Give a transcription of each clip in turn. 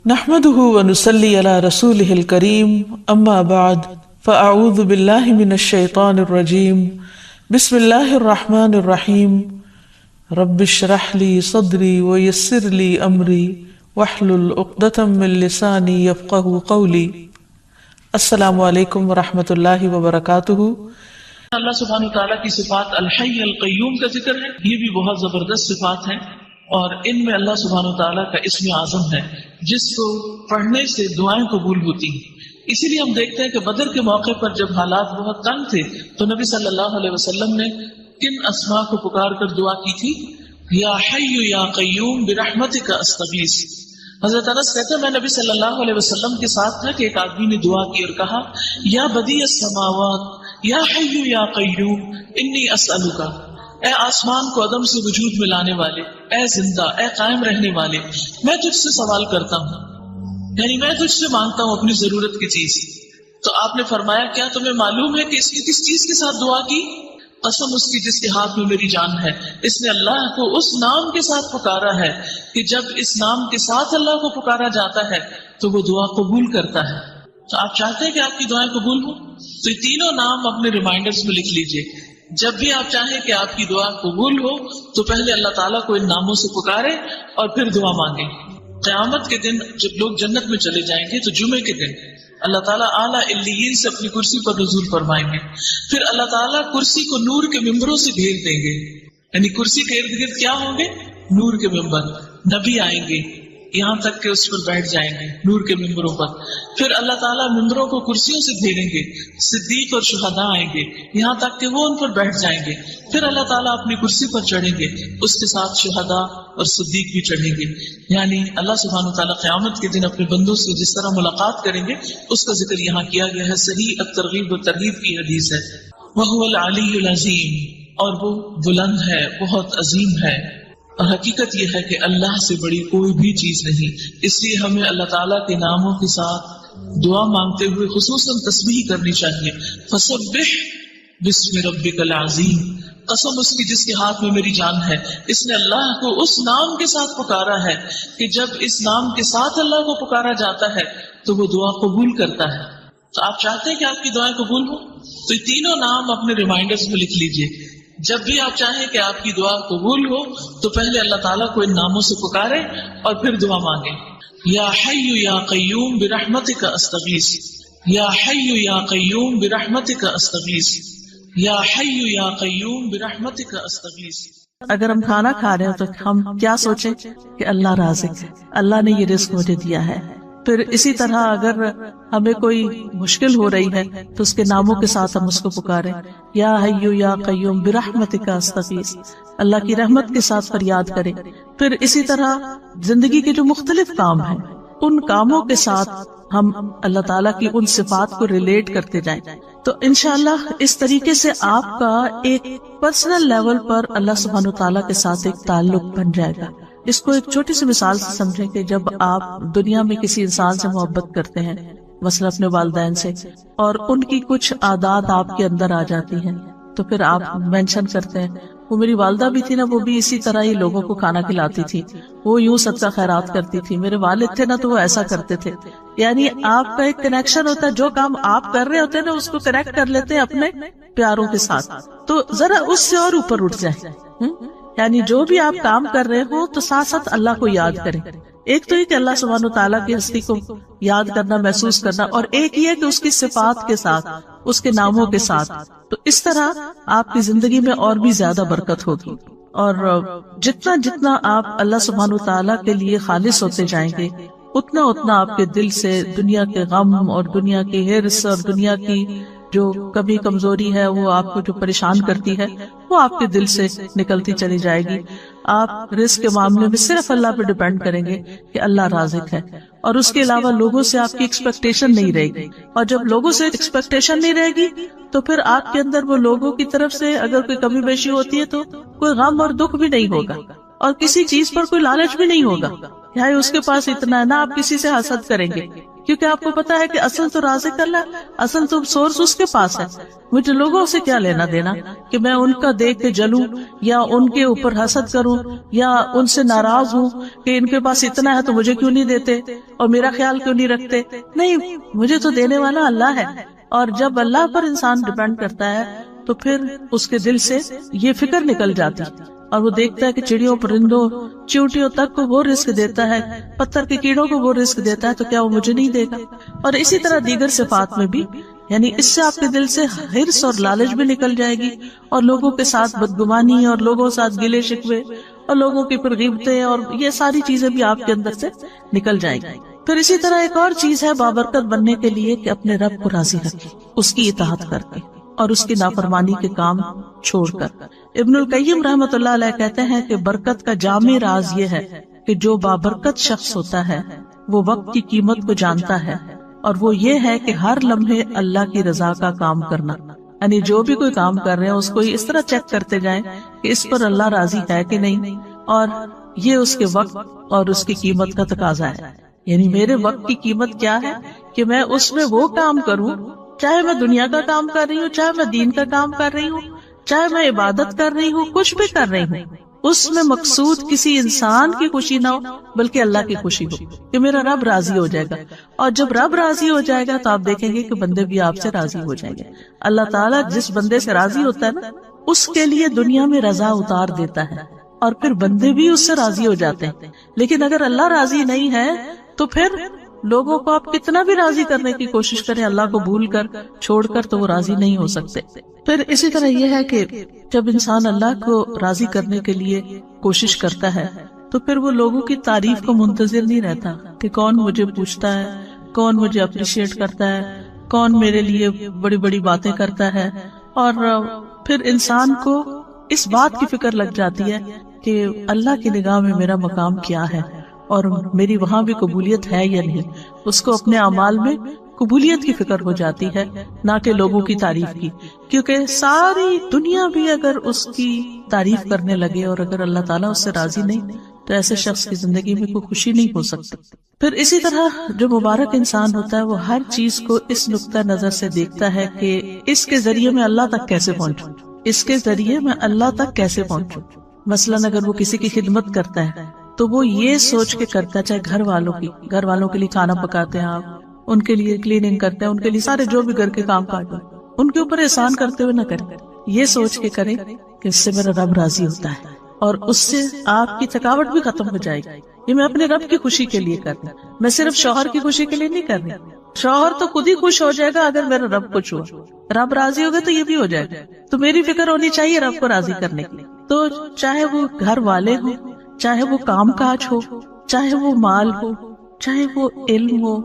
نحمده ونصلي على رسوله الكريم أما بعد فأعوذ بالله من الشيطان الرجيم بسم الله الرحمن الرحيم رب اشرح لي صدري ويسر لي أمري واحلل عقدة من لساني يفقهوا قولي السلام علیکم ورحمۃ اللہ وبرکاتہ۔ اللہ سبحانہ وتعالیٰ کی صفات الحی القیوم کا ذکر ہے، یہ بھی بہت زبردست صفات ہیں اور ان میں اللہ سبحانہ وتعالیٰ کا اسم اعظم ہے جس کو پڑھنے سے دعائیں قبول ہوتی ہیں۔ اسی لیے ہم دیکھتے ہیں کہ بدر کے موقع پر جب حالات بہت تنگ تھے تو نبی صلی اللہ علیہ وسلم نے کن اسماء کو پکار کر دعا کی تھی؟ یا حی یا قیوم برحمتک استغیث۔ حضرت انس کہتے ہیں میں نبی صلی اللہ علیہ وسلم کے ساتھ تھا کہ ایک آدمی نے دعا کی اور کہا یا بدیع السماوات یا حی یا قیوم انی اسألک، اے آسمان کو عدم سے وجود میں لانے والے، اے زندہ، اے قائم رہنے والے، میں تجھ سے سوال کرتا ہوں، یعنی میں تجھ سے مانگتا ہوں اپنی ضرورت کی چیز۔ تو آپ نے فرمایا کیا تمہیں معلوم ہے کہ اس نے کس چیز کے ساتھ دعا کی؟ قسم اس کی جس کے ہاتھ میں میری جان ہے، اس نے اللہ کو اس نام کے ساتھ پکارا ہے کہ جب اس نام کے ساتھ اللہ کو پکارا جاتا ہے تو وہ دعا قبول کرتا ہے۔ تو آپ چاہتے ہیں کہ آپ کی دعائیں قبول ہوں تو یہ تینوں نام اپنے ریمائنڈرز میں لکھ لیجئے۔ جب بھی آپ چاہیں کہ آپ کی دعا قبول ہو تو پہلے اللہ تعالیٰ کو ان ناموں سے پکارے اور پھر دعا مانگیں۔ قیامت کے دن جب لوگ جنت میں چلے جائیں گے تو جمعے کے دن اللہ تعالیٰ اعلیٰ علیین سے اپنی کرسی پر نزول فرمائیں گے، پھر اللہ تعالیٰ کرسی کو نور کے ممبروں سے گھیر دیں گے، یعنی کرسی کے ارد گرد کیا ہوں گے؟ نور کے ممبر، نبی آئیں گے یہاں تک کہ اس پر بیٹھ جائیں گے نور کے ممبروں پر، پھر اللہ تعالیٰ ممبروں کو کرسیوں سے گھیریں گے، صدیق اور شہداء آئیں گے یہاں تک کہ وہ ان پر بیٹھ جائیں گے، پھر اللہ تعالیٰ اپنی کرسی پر چڑھیں گے، اس کے ساتھ شہداء اور صدیق بھی چڑھیں گے۔ یعنی اللہ سبحانہ وتعالیٰ قیامت کے دن اپنے بندوں سے جس طرح ملاقات کریں گے اس کا ذکر یہاں کیا گیا ہے۔ صحیح الترغیب و ترہیب کی حدیث ہے، وَهُوَ الْعَلِيُّ الْعَظِيمُ، اور وہ بلند ہے، بہت عظیم ہے۔ اور حقیقت یہ ہے کہ اللہ سے بڑی کوئی بھی چیز نہیں، اس لیے ہمیں اللہ تعالیٰ کے ناموں کے ساتھ دعا مانگتے ہوئے خصوصاً تسبیح کرنی چاہیے۔ فسبح بسم ربک العظیم، قسم اس کی جس کے ہاتھ میں میری جان ہے، اس نے اللہ کو اس نام کے ساتھ پکارا ہے کہ جب اس نام کے ساتھ اللہ کو پکارا جاتا ہے تو وہ دعا قبول کرتا ہے۔ تو آپ چاہتے ہیں کہ آپ کی دعائیں قبول ہوں تو یہ تینوں نام اپنے ریمائنڈرز میں لکھ لیجئے۔ جب بھی آپ چاہیں کہ آپ کی دعا قبول ہو تو پہلے اللہ تعالیٰ کو ان ناموں سے پکارے اور پھر دعا مانگیں۔ یا حی یا قیوم برحمتک استغیث، یا حی یا قیوم برحمتک استغیث، یا حی یا قیوم برحمتک استغیث۔ اگر ہم کھانا کھا رہے ہیں تو ہم کیا سوچیں کہ اللہ رازق ہے، اللہ نے یہ رزق مجھے دیا ہے۔ پھر اسی طرح اگر ہمیں کوئی مشکل ہو رہی ہے تو اس کے ناموں کے ساتھ ہم اس کو پکاریں، یا حی یا قیوم برحمتک استغیث، اللہ کی رحمت کے ساتھ فریاد کریں۔ پھر اسی طرح زندگی کے جو مختلف کام ہیں ان کاموں کے ساتھ ہم اللہ تعالیٰ کی ان صفات کو ریلیٹ کرتے جائیں تو انشاءاللہ اس طریقے سے آپ کا ایک پرسنل لیول پر اللہ سبحانہ وتعالیٰ کے ساتھ ایک تعلق بن جائے گا۔ اس کو ایک چھوٹی سی مثال سے سمجھیں کہ جب آپ دنیا میں کسی انسان سے محبت کرتے ہیں، مثلا اپنے والدین سے، اور ان کی کچھ عادات آپ کے اندر آ جاتی ہیں تو پھر آپ مینشن کرتے ہیں وہ میری والدہ بھی تھی نا، وہ بھی اسی طرح ہی لوگوں کو کھانا کھلاتی تھی، وہ یوں صدقہ خیرات کرتی تھی، میرے والد تھے نا تو وہ ایسا کرتے تھے۔ یعنی آپ کا ایک کنیکشن ہوتا ہے، جو کام آپ کر رہے ہوتے ہیں نا اس کو کنیکٹ کر لیتے ہیں اپنے پیاروں کے ساتھ، تو ذرا اس سے اور اوپر اٹھ جائیں۔ یعنی جو بھی آپ کام کر رہے ہو تو ساتھ ساتھ اللہ کو یاد کریں۔ ایک تو یہ کہ اللہ سبحانہ وتعالیٰ کی ہستی کو یاد کرنا، محسوس کرنا، اور ایک یہ کہ اس کی صفات کے ساتھ، اس کے ناموں کے ساتھ، تو اس طرح آپ کی زندگی میں اور بھی زیادہ برکت ہوگی۔ اور جتنا جتنا آپ اللہ سبحانہ وتعالیٰ کے لیے خالص ہوتے جائیں گے اتنا اتنا آپ کے دل سے دنیا کے غم اور دنیا کی ہرس اور دنیا کی جو کبھی کمزوری ہے، وہ آپ کو جو پریشان کرتی ہے، وہ آپ کے دل سے نکلتی چلی جائے گی۔ آپ رزق کے معاملے میں صرف اللہ پہ ڈیپینڈ کریں گے کہ اللہ رازق ہے، اور اس کے علاوہ لوگوں سے آپ کی ایکسپیکٹیشن نہیں رہے گی۔ اور جب لوگوں سے ایکسپیکٹیشن نہیں رہے گی تو پھر آپ کے اندر وہ لوگوں کی طرف سے اگر کوئی کمی بیشی ہوتی ہے تو کوئی غم اور دکھ بھی نہیں ہوگا، اور کسی چیز پر کوئی لالچ بھی نہیں ہوگا، یا اس کے پاس اتنا ہے، نہ آپ کسی سے حسد کریں گے، کیونکہ آپ کو پتا ہے کہ اصل تو رازق اللہ، اصل تو سورس اس کے پاس ہے. مجھے لوگوں سے کیا لینا دینا کہ میں ان کا دیکھ کے جلوں یا ان کے اوپر حسد کروں یا ان سے ناراض ہوں کہ ان کے پاس اتنا ہے تو مجھے کیوں نہیں دیتے اور میرا خیال کیوں نہیں رکھتے. نہیں، مجھے تو دینے والا اللہ ہے. اور جب اللہ پر انسان ڈیپینڈ کرتا ہے تو پھر اس کے دل سے یہ فکر نکل جاتی اور وہ دیکھتا ہے کہ چڑیوں، پرندوں، چیونٹیوں تک کو وہ رزق دیتا ہے، پتھر کے کیڑوں کو وہ رزق دیتا ہے، تو کیا وہ مجھے نہیں دے گا. اور اسی طرح دیگر صفات میں بھی، یعنی اس سے آپ کے دل سے حرص اور لالچ بھی نکل جائے گی اور لوگوں کے ساتھ بدگمانی اور لوگوں کے ساتھ گلے شکوے اور لوگوں کی پھر غیبتیں اور یہ ساری چیزیں بھی آپ کے اندر سے نکل جائیں گی. پھر اسی طرح ایک اور چیز ہے بابرکت بننے کے لیے کہ اپنے رب کو راضی رکھیں، اس کی اطاعت کر کے اور اس کی نافرمانی کے کام چھوڑ کر. ابن القیم رحمۃ اللہ علیہ کہتے ہیں کہ برکت کا جامع راز یہ ہے کہ جو بابرکت شخص ہوتا ہے وہ وقت کی قیمت کو جانتا ہے، اور وہ یہ ہے کہ ہر لمحے اللہ کی رضا کا کام کرنا. یعنی جو بھی کوئی کام کر رہے ہیں اس کو اس طرح چیک کرتے جائیں کہ اس پر اللہ راضی ہے کہ نہیں، اور یہ اس کے وقت اور اس کی قیمت کا تقاضا ہے. یعنی میرے وقت کی قیمت کیا ہے کہ میں اس میں وہ کام کروں، چاہے میں دنیا کا کام کر رہی ہوں، چاہے میں دین کا کام کر رہی ہوں، چاہے میں عبادت کر رہی ہوں، کچھ بھی کر رہی ہوں، اس میں مقصود کسی انسان کی خوشی نہ ہو بلکہ اللہ کی خوشی ہو کہ میرا رب راضی ہو جائے گا. اور جب رب راضی ہو جائے گا تو آپ دیکھیں گے کہ بندے بھی آپ سے راضی ہو جائیں گے. اللہ تعالیٰ جس بندے سے راضی ہوتا ہے نا اس کے لیے دنیا میں رضا اتار دیتا ہے اور پھر بندے بھی اس سے راضی ہو جاتے ہیں. لیکن اگر اللہ راضی نہیں ہے تو پھر لوگوں کو آپ کتنا بھی راضی کرنے کی کوشش کریں، اللہ کو بھول کر چھوڑ کر، تو وہ راضی نہیں ہو سکتے. پھر اسی طرح یہ ہے کہ جب انسان اللہ کو راضی کرنے کے لیے کوشش کرتا ہے تو پھر وہ لوگوں کی تعریف کو منتظر نہیں رہتا کہ کون مجھے پوچھتا ہے، کون مجھے اپریشیٹ کرتا ہے، کون میرے لیے بڑی بڑی باتیں کرتا ہے. اور پھر انسان کو اس بات کی فکر لگ جاتی ہے کہ اللہ کی نگاہ میں میرا مقام کیا ہے اور میری وہاں بھی قبولیت ہے یا نہیں. اس کو اپنے اعمال میں قبولیت کی فکر ہو جاتی ہے، نہ کہ لوگوں کی تعریف کی. کیونکہ ساری دنیا بھی اگر اس کی تعریف کرنے لگے اور اگر اللہ تعالیٰ اس سے راضی نہیں تو ایسے شخص کی زندگی میں کوئی خوشی نہیں ہو سکتی. پھر اسی طرح جو مبارک انسان ہوتا ہے وہ ہر چیز کو اس نقطہ نظر سے دیکھتا ہے کہ اس کے ذریعے میں اللہ تک کیسے پہنچوں، اس کے ذریعے میں اللہ تک کیسے پہنچوں. مثلاً اگر وہ کسی کی خدمت کرتا ہے تو وہ یہ سوچ کے کرتا ہے، چاہے گھر والوں کے لیے کھانا پکاتے ہیں آپ، ان کے لیے کلیننگ کرتے ہیں، ان کے لیے سارے جو بھی گھر کے کام کاج ہیں ان کے اوپر احسان کرتے ہوئے نہ کریں، یہ سوچ کے کریں کہ اس سے میرا رب راضی ہوتا ہے اور اس سے آپ کی تھکاوٹ بھی ختم ہو جائے گی. یہ میں اپنے رب کی خوشی کے لیے کر رہی ہوں، میں صرف شوہر کی خوشی کے لیے نہیں کر رہی. شوہر تو خود ہی خوش ہو جائے گا اگر میرا رب خوش ہوا، رب راضی ہوگا تو یہ بھی ہو جائے گا. تو میری فکر ہونی چاہیے رب کو راضی کرنے کی. تو چاہے وہ گھر والے ہوں، چاہے وہ کام کاج ہو، چاہے وہ مال ہو، چاہے وہ علم ہو،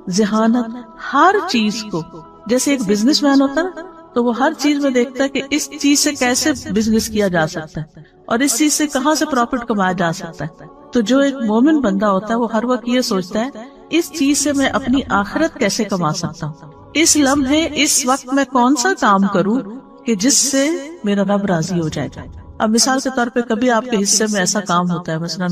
ذہانت، ہر چیز کو، جیسے ایک بزنس مین ہوتا ہے نا تو وہ ہر چیز میں دیکھتا ہے کہ اس چیز سے کیسے بزنس کیا جا سکتا ہے اور اس چیز سے کہاں سے پروفٹ کمایا جا سکتا ہے. تو جو ایک مومن بندہ ہوتا ہے وہ ہر وقت یہ سوچتا ہے اس چیز سے میں اپنی آخرت کیسے کما سکتا ہوں، اس لمحے اس وقت میں کون سا کام کروں کہ جس سے میرا رب راضی ہو جائے گا. اب مثال کے طور پہ کبھی آپ کے حصے میں ایسا کام ہوتا ہے، مثلا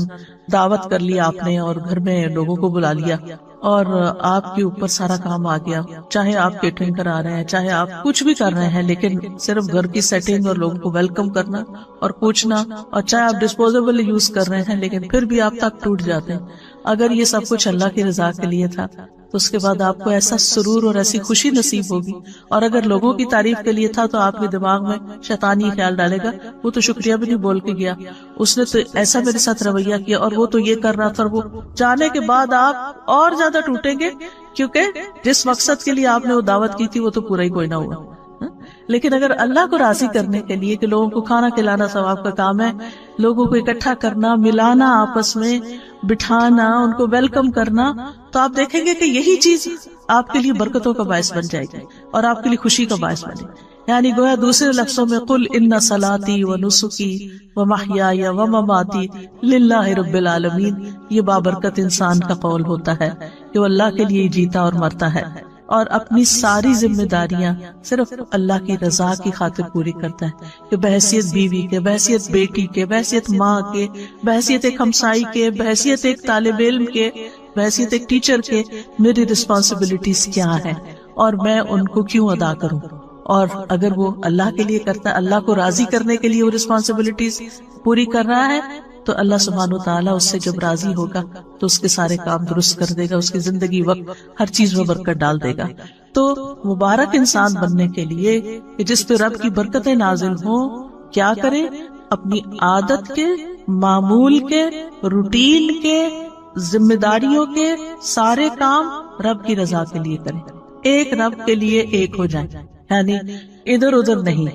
دعوت کر لیا آپ نے اور گھر میں لوگوں کو بلا لیا اور آپ کے اوپر سارا کام آ گیا، چاہے آپ کیٹرنگ کرا رہے ہیں، چاہے آپ کچھ بھی کر رہے ہیں، لیکن صرف گھر کی سیٹنگ اور لوگوں کو ویلکم کرنا اور پوچھنا، اور چاہے آپ ڈسپوزیبل یوز کر رہے ہیں لیکن پھر بھی آپ تک ٹوٹ جاتے ہیں. اگر یہ سب کچھ اللہ کی رضا کے لیے تھا تو اس کے بعد آپ کو ایسا سرور اور ایسی خوشی نصیب ہوگی. اور اگر لوگوں کی تعریف کے لیے تھا تو آپ کے دماغ میں شیطان یہ خیال ڈالے گا وہ تو شکریہ بھی نہیں بول کے گیا، اس نے تو ایسا میرے ساتھ رویہ کیا اور وہ تو یہ کر رہا تھا. اور وہ جانے کے بعد آپ اور زیادہ ٹوٹیں گے کیونکہ جس مقصد کے لیے آپ نے وہ دعوت کی تھی وہ تو پورا ہی کوئی نہ ہوا. لیکن اگر اللہ کو راضی کرنے کے لیے کہ لوگوں کو کھانا کھلانا ثواب کا کام ہے، لوگوں کو اکٹھا کرنا، ملانا، آپس میں بٹھانا، ان کو ویلکم کرنا، تو آپ دیکھیں گے کہ یہی چیز آپ کے لیے برکتوں کا باعث بن جائے گی اور آپ کے لیے خوشی کا باعث بنے. یعنی گویا دوسرے لفظوں میں قل ان صلاتی و نسکی و محیای و مماتی للہ رب العالمین، یہ بابرکت انسان کا قول ہوتا ہے کہ وہ اللہ کے لیے جیتا اور مرتا ہے اور اپنی ساری ذمہ داریاں صرف اللہ کی رضا کی خاطر پوری کرتا ہے، کہ بحیثیت بیوی کے، بحیثیت بیٹی کے، بحیثیت ماں کے، بحیثیت ایک ہمسائی کے، بحیثیت ایک طالب علم کے، بحیثیت ایک ٹیچر کے میری رسپانسبلٹیز کیا ہیں اور میں ان کو کیوں ادا کروں. اور اگر وہ اللہ کے لیے کرتا ہے, اللہ کو راضی کرنے کے لیے وہ رسپانسبلٹیز پوری کر رہا ہے, تو اللہ سبحانہ وتعالیٰ اس سے جب راضی ہوگا تو اس کے سارے کام درست کر دے گا, اس کی زندگی وقت ہر چیز میں برکت ڈال دے گا. تو مبارک انسان بننے کے لیے کہ جس پہ رب کی برکتیں نازل ہوں, کیا کرے؟ اپنی عادت کے, معمول کے, روٹین کے, ذمہ داریوں کے سارے کام رب کی رضا کے لیے کریں. ایک رب کے لیے ایک ہو جائیں, یعنی ادھر ادھر نہیں,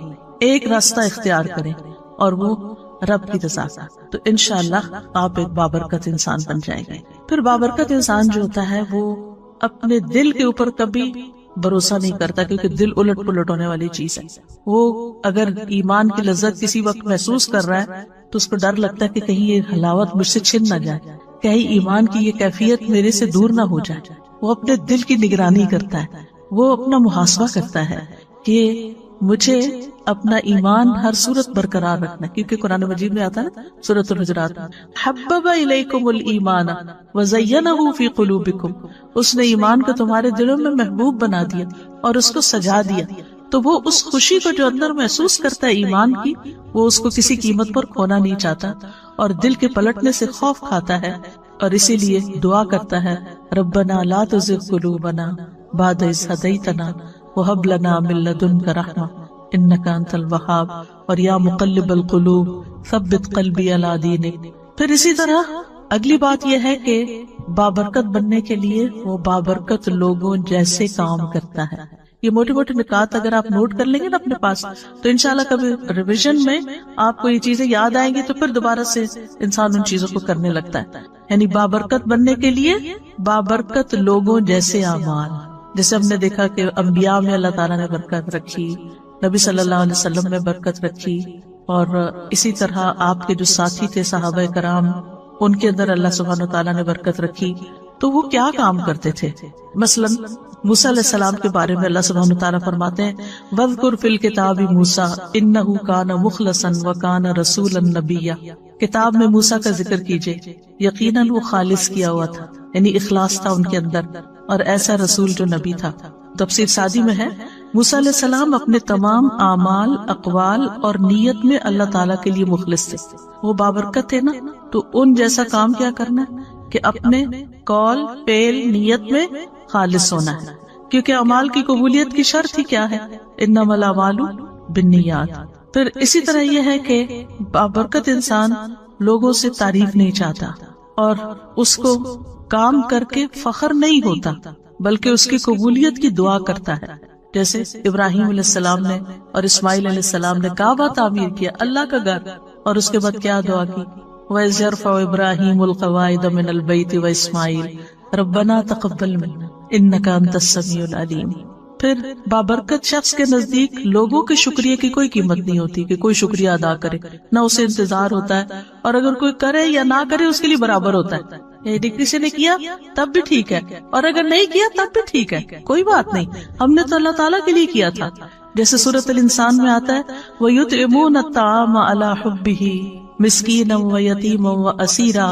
ایک راستہ اختیار کریں اور وہ رب کی رضا. تو انشاءاللہ آپ ایک بابرکت انسان بن جائیں گے. پھر بابرکت انسان جو ہوتا ہے وہ اپنے دل کے اوپر کبھی بھروسہ نہیں کرتا, کیونکہ دل الٹ پلٹ ہونے والی چیز ہے. وہ اگر ایمان کی لذت کسی وقت محسوس کر رہا ہے تو اس کو ڈر لگتا ہے کہ کہیں یہ حلاوت مجھ سے چھن نہ جائے, کہیں ایمان کی یہ کیفیت میرے سے دور نہ ہو جائے. وہ اپنے دل کی نگرانی کرتا ہے, وہ اپنا محاسبہ کرتا ہے کہ مجھے اپنا ایمان ہر صورت برقرار رکھنا ہے. کیونکہ قرآن مجید میں آتا ہے نا سورۃ الحجرات, حبب الیکم الایمان وزینہ فی قلوبکم, اس نے ایمان کو تمہارے دلوں میں محبوب بنا دیا اور اس کو سجا دیا. تو وہ اس خوشی کو جو اندر محسوس کرتا ہے ایمان کی, وہ اس کو کسی قیمت پر کھونا نہیں چاہتا اور دل کے پلٹنے سے خوف کھاتا ہے, اور اسی لیے دعا کرتا ہے ربنا لا تزغ قلوبنا بعد اذ ہدیتنا وہب لنا من لدنک رحمہ انک انت الوہاب, اور یا مقلب القلوب ثبت قلبی علی دینک. پھر اسی طرح اگلی بات یہ ہے کہ بابرکت بننے کے لیے وہ بابرکت لوگوں جیسے کام کرتا ہے. یہ موٹے موٹے نکات اگر آپ نوٹ کر لیں گے نا اپنے پاس, تو انشاءاللہ کبھی ریویژن میں آپ کو یہ چیزیں یاد آئیں گی تو پھر دوبارہ سے انسان ان چیزوں کو کرنے لگتا ہے. یعنی بابرکت بننے کے لیے بابرکت لوگوں جیسے اعمال. جیسے ہم نے دیکھا کہ انبیاء میں اللہ تعالیٰ نے برکت رکھی, نبی صلی اللہ علیہ وسلم میں برکت رکھی, اور اسی طرح آپ کے جو ساتھی تھے صحابہ کرام, ان کے اندر اللہ سبحانہ وتعالیٰ نے برکت رکھی. تو وہ کیا کام کرتے تھے؟ مثلا موسیٰ علیہ السلام کے بارے میں اللہ سبحانہ وتعالیٰ فرماتے ہیں وَاذْكُرْ فِي الْكِتَابِ مُوسَىٰ إِنَّهُ كَانَ مُخْلَصًا وَكَانَ رَسُولًا نَبِيًّا. کتاب میں موسیٰ کا ذکر کیجئے, یقیناً وہ خالص کیا ہوا تھا, یعنی اخلاص تھا ان کے اندر, اور ایسا رسول جو نبی تھا. تفسیر سعدی میں ہے موسیٰ علیہ السلام اپنے تمام اعمال, اقوال اور نیت میں اللہ تعالیٰ کے لیے مخلص تھے. وہ بابرکت تھے نا, تو ان جیسا کام کیا کرنا ہے کہ اپنے قول, فعل, نیت میں خالص ہونا ہے. کیونکہ اعمال کی قبولیت کی شرط ہی کیا ہے؟ انما الاعمال بالنیات. پھر اسی طرح یہ ہے کہ بابرکت انسان لوگوں سے تعریف نہیں چاہتا اور اس کو کام کر کے فخر نہیں ہوتا, بلکہ اس کی قبولیت کی دعا کرتا ہے. جیسے ابراہیم علیہ السلام نے اور اسماعیل علیہ السلام نے کعبہ تعمیر کیا, اللہ کا گھر, اور اس کے بعد کیا دعا کی؟ وَإِذْ يَرْفَعُ إِبْرَاهِيمُ الْقَوَاعِدَ مِنَ الْبَيْتِ وَإِسْمَاعِيلُ رَبَّنَا تَقَبَّلْ مِنَّا إِنَّكَ أَنْتَ السَّمِيعُ الْعَلِيمُ. پھر بابرکت شخص کے نزدیک لوگوں کے شکریہ کی کوئی قیمت نہیں ہوتی کہ کوئی شکریہ ادا کرے, نہ اسے انتظار ہوتا ہے, اور اگر کوئی کرے یا نہ کرے اس کے لیے برابر ہوتا ہے. کسی نے کیا تب بھی ٹھیک ہے, اور اگر نہیں کیا تب بھی ٹھیک ہے, کوئی بات نہیں, ہم نے تو اللہ تعالیٰ کے لیے کیا تھا. جیسے سورۃ الانسان میں آتا ہے وَيُطْعِمُونَ الطَّعَامَ عَلَى حُبِّهِ مِسْكِينًا وَيَتِيمًا وَأَسِيرًا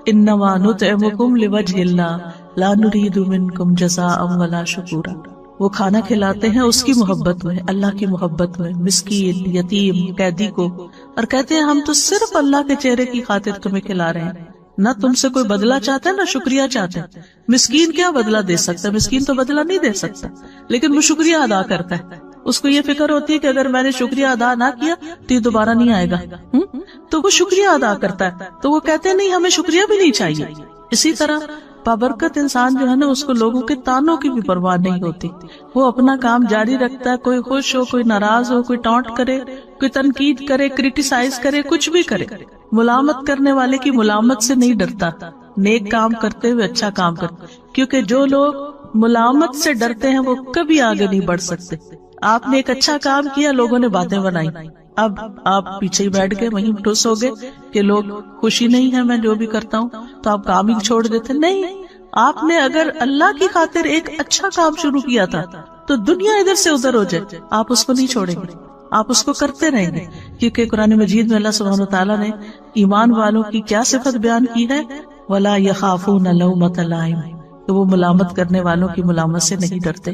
إِنَّمَا نُطْعِمُكُمْ لِوَجْهِ اللَّهِ لَا نُرِيدُ مِنكُمْ جَزَاءً وَلَا شُكُورًا. وہ کھانا کھلاتے ہیں اس کی محبت میں, اللہ کی محبت میں, مسکین, یتیم, قیدی کو, اور کہتے ہیں ہم تو صرف اللہ کے چہرے کی خاطر تمہیں کھلا رہے ہیں, نہ تم سے کوئی بدلہ چاہتے ہیں نہ شکریہ چاہتے ہیں. مسکین کیا بدلہ دے سکتا ہے؟ مسکین تو بدلہ نہیں دے سکتا, لیکن وہ شکریہ ادا کرتا ہے. اس کو یہ فکر ہوتی ہے کہ اگر میں نے شکریہ ادا نہ کیا تو یہ دوبارہ نہیں آئے گا, تو وہ شکریہ ادا کرتا ہے. تو وہ کہتے ہیں نہیں, ہمیں شکریہ بھی نہیں چاہیے. اسی طرح بابرکت انسان جو ہے نا, اس کو لوگوں کے تانوں کی بھی پرواہ نہیں ہوتی. وہ اپنا کام جاری رکھتا ہے, کوئی خوش ہو, کوئی ناراض ہو, کوئی ٹانٹ کرے, کوئی تنقید کرے, کریٹیسائز کرے, کچھ بھی کرے, ملامت کرنے والے کی ملامت سے نہیں ڈرتا, نیک کام کرتے ہوئے اچھا کام کرتے. کیونکہ جو لوگ ملامت سے ڈرتے ہیں وہ کبھی آگے نہیں بڑھ سکتے. آپ نے ایک اچھا کام کیا, لوگوں نے باتیں بنائی, اب آپ پیچھے ہی بیٹھ گئے, وہیں ٹھوس ہو گئے کہ لوگ خوشی نہیں ہے میں جو بھی کرتا ہوں, تو آپ کام ہی چھوڑ دیتے. نہیں, آپ نے اگر اللہ کی خاطر ایک اچھا کام شروع کیا تھا تو دنیا ادھر سے ادھر ہو جائے, آپ اس کو نہیں چھوڑیں گے, آپ اس کو کرتے رہیں گے. کیونکہ قرآن مجید میں اللہ سبحانہ وتعالیٰ نے ایمان والوں کی کیا صفت بیان کی ہے ولا یخافون لومۃ لائم، تو وہ ملامت کرنے والوں کی ملامت سے نہیں ڈرتے.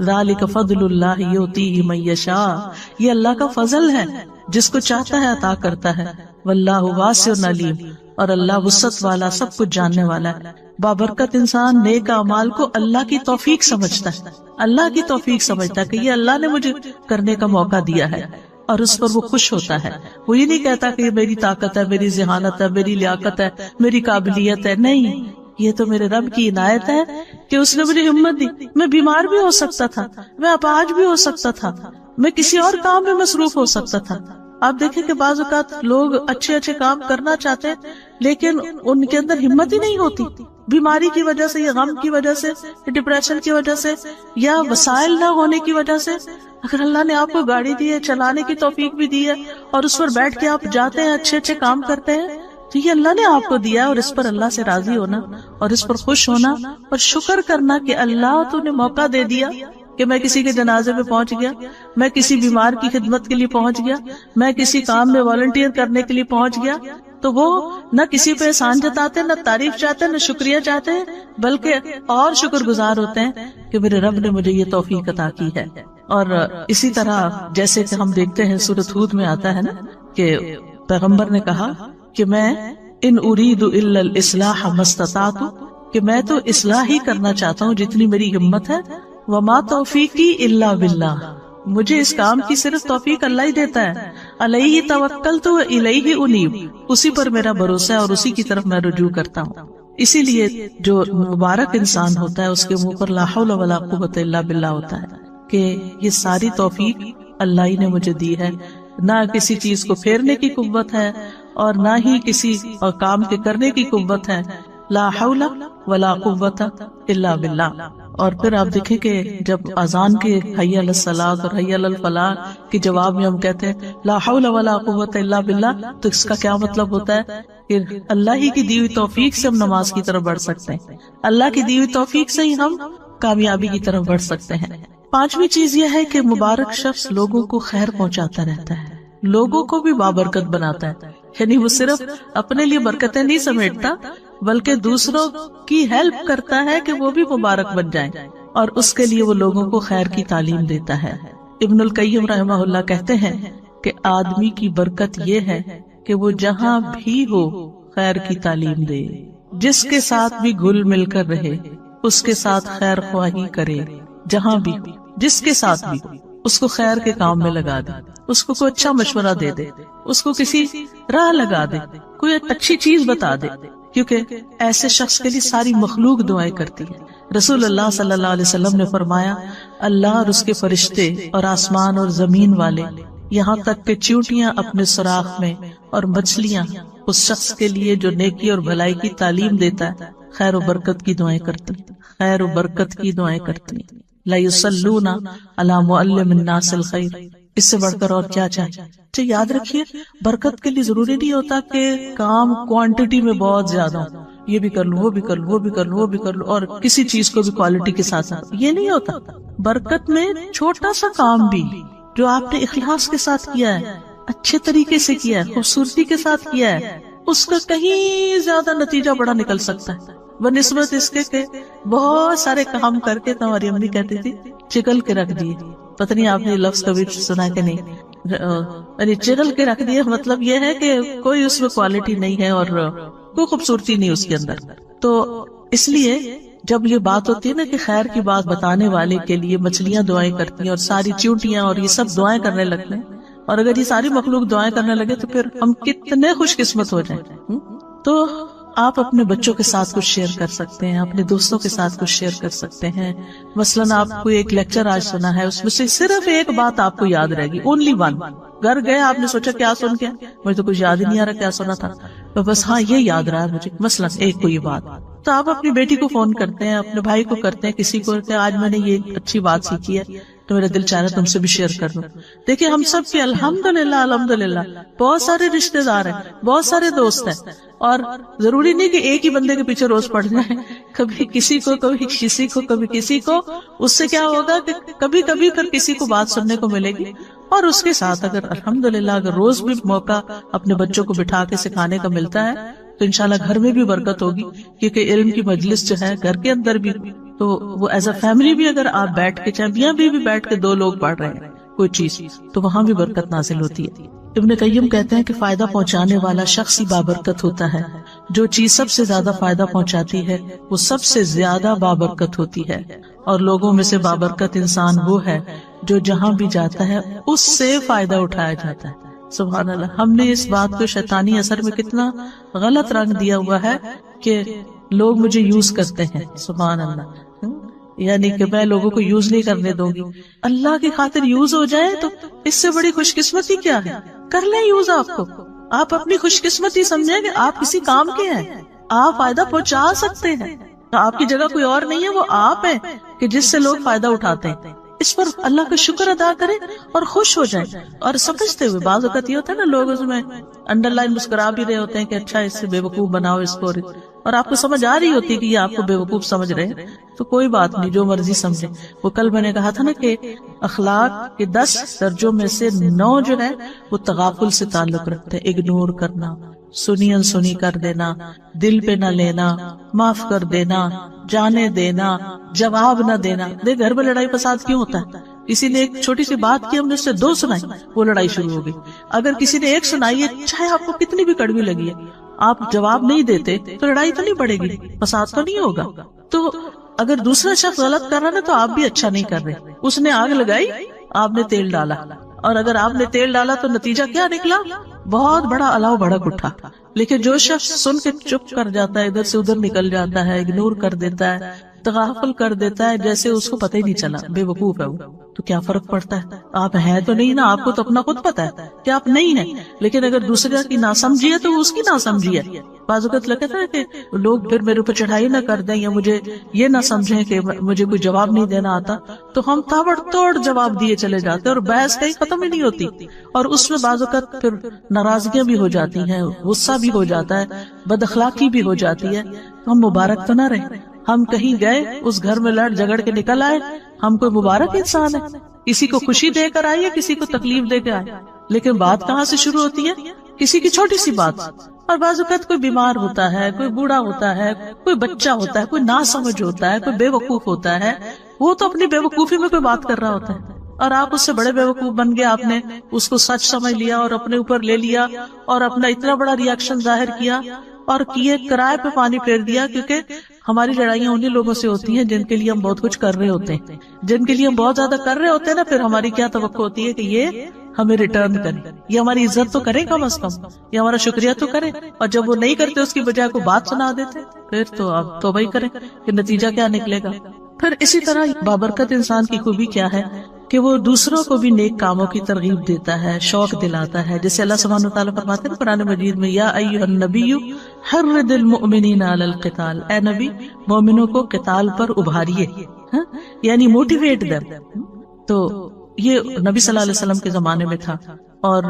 ذالک فضل اللہ یؤتیہ من یشاء، یہ اللہ کا فضل ہے، جس کو چاہتا ہے عطا کرتا ہے. واللہ واسع علیم، اور اللہ وسعت والا، سب کچھ جاننے والا ہے. بابرکت انسان نیک اعمال کو اللہ کی توفیق سمجھتا ہے، اللہ کی توفیق سمجھتا ہے کہ یہ اللہ نے مجھے کرنے کا موقع دیا ہے، اور اس پر وہ خوش ہوتا ہے. وہ یہ نہیں کہتا کہ یہ میری طاقت ہے، میری ذہانت ہے، میری لیاقت ہے، میری قابلیت ہے. نہیں، یہ تو میرے رب کی عنایت ہے کہ اس نے مجھے ہمت دی. میں بیمار بھی ہو سکتا تھا، میں اپاہج بھی ہو سکتا تھا، میں کسی اور کام میں مصروف ہو سکتا تھا. آپ دیکھیں کہ بعض اوقات لوگ اچھے اچھے کام کرنا چاہتے ہیں لیکن ان کے اندر ہمت ہی نہیں ہوتی، بیماری کی وجہ سے یا غم کی وجہ سے، ڈپریشن کی وجہ سے، یا وسائل نہ ہونے کی وجہ سے. اگر اللہ نے آپ کو گاڑی دی ہے، چلانے کی توفیق بھی دی ہے، اور اس پر بیٹھ کے آپ جاتے ہیں، اچھے اچھے کام کرتے ہیں، تو یہ اللہ نے آپ کو دیا ہے. اور اس پر اللہ سے راضی ہونا اور اس پر خوش ہونا اور شکر کرنا کہ اللہ تو نے موقع دے دیا کہ میں کسی کے جنازے میں پہنچ گیا، میں کسی بیمار کی خدمت کے لیے پہنچ گیا، میں کسی کام میں والنٹیئر کرنے کے لیے پہنچ گیا. تو وہ نہ کسی پہ احسان جتاتے، نہ تعریف چاہتے، نہ شکریہ چاہتے ہیں، بلکہ اور شکر گزار ہوتے ہیں کہ میرے رب نے مجھے یہ توفیق عطا کی ہے. اور اسی طرح جیسے کہ ہم دیکھتے ہیں سورۃ ہود میں آتا ہے نا کہ پیغمبر نے کہا کہ میں ان اريد الا الاصلاح ما استطعت، کہ میں تو اصلاح ہی کرنا چاہتا ہوں جتنی میری ہمت ہے. وما توفیقی الا باللہ، مجھے اس کام کی صرف توفیق اللہ ہی دیتا ہے. علیہ توکلت والیہ انیب، اسی پر میرا بھروسہ ہے اور اسی کی طرف میں رجوع کرتا ہوں. اسی لیے جو مبارک انسان ہوتا ہے اس کے منہ پر لا حول ولا قوت الا باللہ ہوتا ہے کہ یہ ساری توفیق اللہ ہی نے مجھے دی ہے. نہ کسی چیز کو پھیرنے کی قوت ہے اور نہ ہی کسی کام کے کرنے کی قوت ہے. لا حول ولا قوت الا باللہ. اور پھر آپ دیکھیں کہ جب اذان کے حی علی الصلاۃ اور حی علی الفلاح کے جواب میں ہم کہتے ہیں لا حول ولا قوت الا باللہ، تو اس کا کیا مطلب ہوتا ہے کہ اللہ ہی کی دی ہوئی توفیق سے ہم نماز کی طرف بڑھ سکتے ہیں، اللہ کی دی ہوئی توفیق سے ہی ہم کامیابی کی طرف بڑھ سکتے ہیں. پانچویں چیز یہ ہے کہ مبارک شخص لوگوں کو خیر پہنچاتا رہتا ہے، لوگوں کو بھی بابرکت بناتا ہے. یعنی وہ صرف اپنے لیے برکتیں نہیں سمیٹتا بلکہ دوسروں کی ہیلپ کرتا ہے کہ وہ بھی مبارک بن جائیں، اور اس کے لیے وہ لوگوں کو خیر کی تعلیم دیتا ہے. ابن القیم رحمہ اللہ کہتے ہیں کہ آدمی کی برکت یہ ہے کہ وہ جہاں بھی ہو خیر کی تعلیم دے، جس کے ساتھ بھی گل مل کر رہے اس کے ساتھ خیر خواہی کرے، جہاں بھی جس کے ساتھ بھی اس کو خیر کے کام میں لگا دے، اس کو کوئی اچھا مشورہ دے دے، اس کو کسی راہ لگا دے، کوئی اچھی چیز بتا دے، کیونکہ ایسے شخص کے لیے ساری مخلوق دعائیں کرتی ہے. رسول اللہ صلی اللہ علیہ وسلم نے فرمایا اللہ اور اس کے فرشتے اور آسمان اور زمین والے، یہاں تک کہ چیونٹیاں اپنے سوراخ میں اور مچھلیاں اس شخص کے لیے جو نیکی اور بھلائی کی تعلیم دیتا ہے خیر و برکت کی دعائیں کرتی ہیں، خیر و برکت کی دعائیں کرتی ہیں. لا یصلون علی معلم الناس الخیر، اس سے بڑھ کر اور کیا چاہیے. تو یاد رکھیے برکت کے لیے ضروری نہیں ہوتا کہ کام کوانٹٹی میں بہت زیادہ ہو، یہ بھی کر لوں، وہ بھی کر لوں، وہ بھی کر لوں، وہ بھی کر لوں، اور کسی چیز کو بھی کوالٹی کے ساتھ، یہ نہیں ہوتا. برکت میں چھوٹا سا کام بھی جو آپ نے اخلاص کے ساتھ کیا ہے، اچھے طریقے سے کیا ہے، خوبصورتی کے ساتھ کیا ہے، اس کا کہیں زیادہ نتیجہ بڑا نکل سکتا ہے بنسبت اس کے کہ بہت سارے کام کر کے. ہماری امی کہتی تھی چگل کے رکھ دیے. پتہ نہیں آپ نے لفظ کبھی سنا کہ نہیں، یعنی چگل کے رکھ دیے مطلب یہ ہے کہ کوئی اس میں کوالٹی نہیں ہے اور کوئی خوبصورتی نہیں اس کے اندر. تو اس لیے جب یہ بات ہوتی ہے نا کہ خیر کی بات بتانے والے کے لیے مچھلیاں دعائیں کرتی ہیں اور ساری چیونٹیاں اور یہ سب دعائیں کرنے لگتے ہیں، اور اگر یہ ساری مخلوق دعائیں کرنے لگے تو پھر ہم کتنے خوش قسمت ہو جائیں. تو آپ اپنے بچوں کے ساتھ کچھ شیئر کر سکتے ہیں، اپنے دوستوں کے ساتھ کچھ شیئر کر سکتے ہیں. مثلاً آپ کو ایک لیکچر آج سنا ہے، اس میں سے صرف ایک بات آپ کو یاد رہے گی، اونلی ون. گھر گئے آپ نے سوچا کیا سن کے، مجھے تو کچھ یاد ہی نہیں آ رہا کیا سنا تھا، تو بس ہاں یہ یاد رہا ہے مجھے مثلاً ایک کو یہ بات. تو آپ اپنی بیٹی کو فون کرتے ہیں، اپنے بھائی کو کرتے ہیں، کسی کو کہ آج میں نے یہ اچھی بات سیکھی ہے تو میرا دل چاہ رہا ہے تم سے بھی شیئر کر دوں. دیکھیں ہم سب کے الحمدللہ الحمدللہ بہت سارے رشتے دار ہیں، بہت سارے دوست ہیں، اور ضروری نہیں کہ ایک ہی بندے کے پیچھے روز پڑ جائیں، کبھی کسی کو، کبھی کسی کو، کبھی کسی کو. اس سے کیا ہوگا کہ کبھی کبھی پھر کسی کو بات سننے کو ملے گی. اور اس کے ساتھ اگر الحمدللہ اگر روز بھی موقع اپنے بچوں کو بٹھا کے سکھانے کا ملتا ہے تو انشاءاللہ گھر میں بھی برکت ہوگی، کیونکہ علم کی مجلس جو ہے گھر کے اندر بھی، تو وہ ایز اے فیملی بھی اگر آپ بیٹھ کے چاہے میاں بھی بیٹھ کے 2 لوگ پڑھ رہے ہیں کوئی چیز، تو وہاں بھی برکت نازل ہوتی ہے۔ ابن قیم کہتے ہیں کہ فائدہ پہنچانے والا شخص ہی بابرکت ہوتا ہے، جو چیز سب سے زیادہ فائدہ پہنچاتی ہے وہ سب سے زیادہ بابرکت ہوتی ہے، اور لوگوں میں سے بابرکت انسان وہ ہے جو جہاں بھی جاتا ہے اس سے فائدہ اٹھایا جاتا ہے۔ سبحان اللہ، ہم نے اس بات کو شیطانی اثر میں کتنا غلط رنگ دیا ہوا ہے کہ لوگ مجھے یوز کرتے ہیں، سبحان اللہ، یعنی کہ میں لوگوں کو یوز نہیں کرنے دوں گی۔ اللہ کی خاطر یوز ہو جائے تو اس سے بڑی خوش قسمتی کیا ہے؟ کر لیں یوز آپ کو، آپ اپنی خوش قسمتی سمجھیں کہ آپ کسی کام کے ہیں، آپ فائدہ پہنچا سکتے ہیں، آپ کی جگہ کوئی اور نہیں ہے، وہ آپ ہیں کہ جس سے لوگ فائدہ اٹھاتے ہیں۔ اس پر اللہ کا شکر ادا کریں اور خوش ہو جائیں، اور سمجھتے ہوئے، بعض اوقات یہ ہوتا ہے نا لوگ اس میں انڈر لائن مسکرا بھی رہے ہوتے ہیں کہ اچھا اس سے بے وقوف بناؤ اس کو، اور آپ کو سمجھ آ رہی ہوتی ہے کہ یہ آپ کو بے وقوف سمجھ رہے ہیں، تو کوئی بات نہیں، جو مرضی سمجھے۔ وہ کل میں نے کہا تھا نا کہ اخلاق کے 10 درجوں میں سے 9 جو ہے وہ تغافل سے تعلق رکھتے ہیں، اگنور کرنا، سنی انسنی کر دینا، دل پہ نہ لینا، معاف کر دینا، جانے دینا، جواب نہ دینا۔ دیکھ گھر میں لڑائی فساد کیوں ہوتا ہے؟ کسی نے ایک چھوٹی سی بات کی، ہم نے اس سے 2 سنائی، وہ لڑائی شروع ہو گئی۔ اگر کسی نے 1 سنائی ہے، چاہے آپ کو کتنی بھی کڑوی لگی ہے، آپ جواب نہیں دیتے تو لڑائی تو نہیں بڑھے گی، فساد تو نہیں ہوگا۔ تو اگر دوسرا شخص غلط کر رہا نا تو آپ بھی اچھا نہیں کر رہے۔ اس نے آگ لگائی، آپ نے تیل ڈالا، اور اگر آپ نے تیل ڈالا تو نتیجہ کیا نکلا؟ بہت بڑا الاؤ بھڑک اٹھا۔ لیکن جو شخص سن کے چپ کر جاتا ہے، ادھر سے ادھر نکل جاتا ہے، اگنور کر دیتا ہے، تغافل کر دیتا ہے، جیسے اس کو پتہ ہی نہیں چلا، بے وقوف ہے وہ، تو کیا فرق پڑتا ہے؟ آپ ہیں تو نہیں نا، آپ کو تو اپنا خود پتا ہے کہ آپ نہیں ہیں، لیکن اگر دوسرے کی ناسمجھی ہے تو وہ اس کی ناسمجھی ہے۔ بعض اوقات لگتا ہے کہ لوگ پھر میرے اوپر چڑھائی نہ کر دیں یا مجھے یہ نہ سمجھیں کہ مجھے کوئی جواب نہیں دینا آتا، تو ہم تابڑ توڑ جواب دیے چلے جاتے ہیں، اور بحث کہیں ختم ہی نہیں ہوتی، اور اس میں بعض اوقات پھر ناراضگیاں بھی ہو جاتی ہیں، غصہ بھی ہو جاتا ہے، بد اخلاقی بھی ہو جاتی ہے۔ ہم مبارک تو نہ رہے، ہم کہیں گئے اس گھر میں لڑ جھگڑ کے نکل آئے، ہم کوئی مبارک انسان ہے؟ کسی کو خوشی دے کر آئے، کسی کو تکلیف دے کے آئے، لیکن بات کہاں سے شروع ہوتی ہے؟ کسی کی چھوٹی سی بات۔ اور بعض اوقات کوئی بیمار ہوتا ہے، کوئی بوڑھا ہوتا ہے، کوئی بچہ ہوتا ہے، کوئی ناسمجھ ہوتا ہے، کوئی بے وقوف ہوتا ہے، وہ تو اپنی بے وقوفی میں کوئی بات کر رہا ہوتا ہے، اور آپ اس سے بڑے بے وقوف بن گئے، آپ نے اس کو سچ سمجھ لیا اور اپنے اوپر لے لیا، اور اپنا اتنا بڑا ریاکشن ظاہر کیا اور کیے کرائے پہ پانی پھیر دیا۔ کیونکہ ہماری لڑائیاں انہی لوگوں سے ہوتی ہیں جن کے لیے ہم بہت کچھ کر رہے ہوتے ہیں، جن کے لیے ہم بہت زیادہ کر رہے ہوتے ہیں نا، پھر ہماری کیا توقع ہوتی ہے کہ یہ ہمیں ریٹرن کرے، یہ ہماری عزت تو کرے کم از کم، یہ ہمارا شکریہ تو کرے، اور جب وہ نہیں کرتے اس کی بجائے کو بات سنا دیتے، پھر تو آپ توبہ ہی کریں کہ نتیجہ کیا نکلے گا۔ پھر اسی طرح بابرکت انسان کی خوبی کیا ہے کہ وہ دوسروں کو بھی نیک کاموں کی ترغیب دیتا ہے، شوق دلاتا ہے، جیسے اللہ سبحانہ وتعالیٰ فرماتے ہیں قرآن مجید میں، یا ایھا النبی حرض المؤمنین علی القتال، اے نبی مومنوں کو قتال پر ابھاریے، یعنی موٹیویٹ دیم۔ تو یہ نبی صلی اللہ علیہ وسلم کے زمانے میں تھا، اور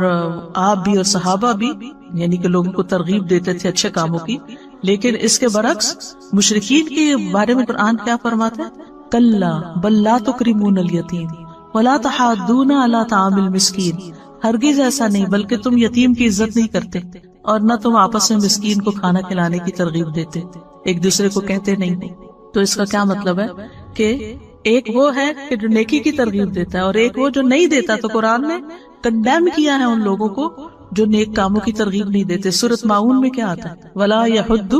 آپ بھی اور صحابہ بھی یعنی کہ لوگوں کو ترغیب دیتے تھے اچھے کاموں کی۔ لیکن اس کے برعکس مشرکین کے بارے میں قرآن کیا فرماتا ہے؟ کلا بل لا تکرمون الیتیم ولا تحاضون علی طعام المسکین، ہرگز ایسا نہیں، بلکہ تم یتیم کی عزت نہیں کرتے اور نہ تم آپس میں مسکین کو کھانا کھلانے کی ترغیب دیتے، ایک دوسرے کو کہتے نہیں۔ تو اس کا کیا مطلب ہے کہ ایک وہ ہے کہ جو نیکی کی ترغیب دیتا ہے، اور ایک وہ جو نہیں دیتا۔ تو قرآن نے کنڈیم کیا ہے ان لوگوں کو جو نیک کاموں کی ترغیب نہیں دیتے۔ سورۃ ماؤن میں کیا آتا ہے؟ ولا یحض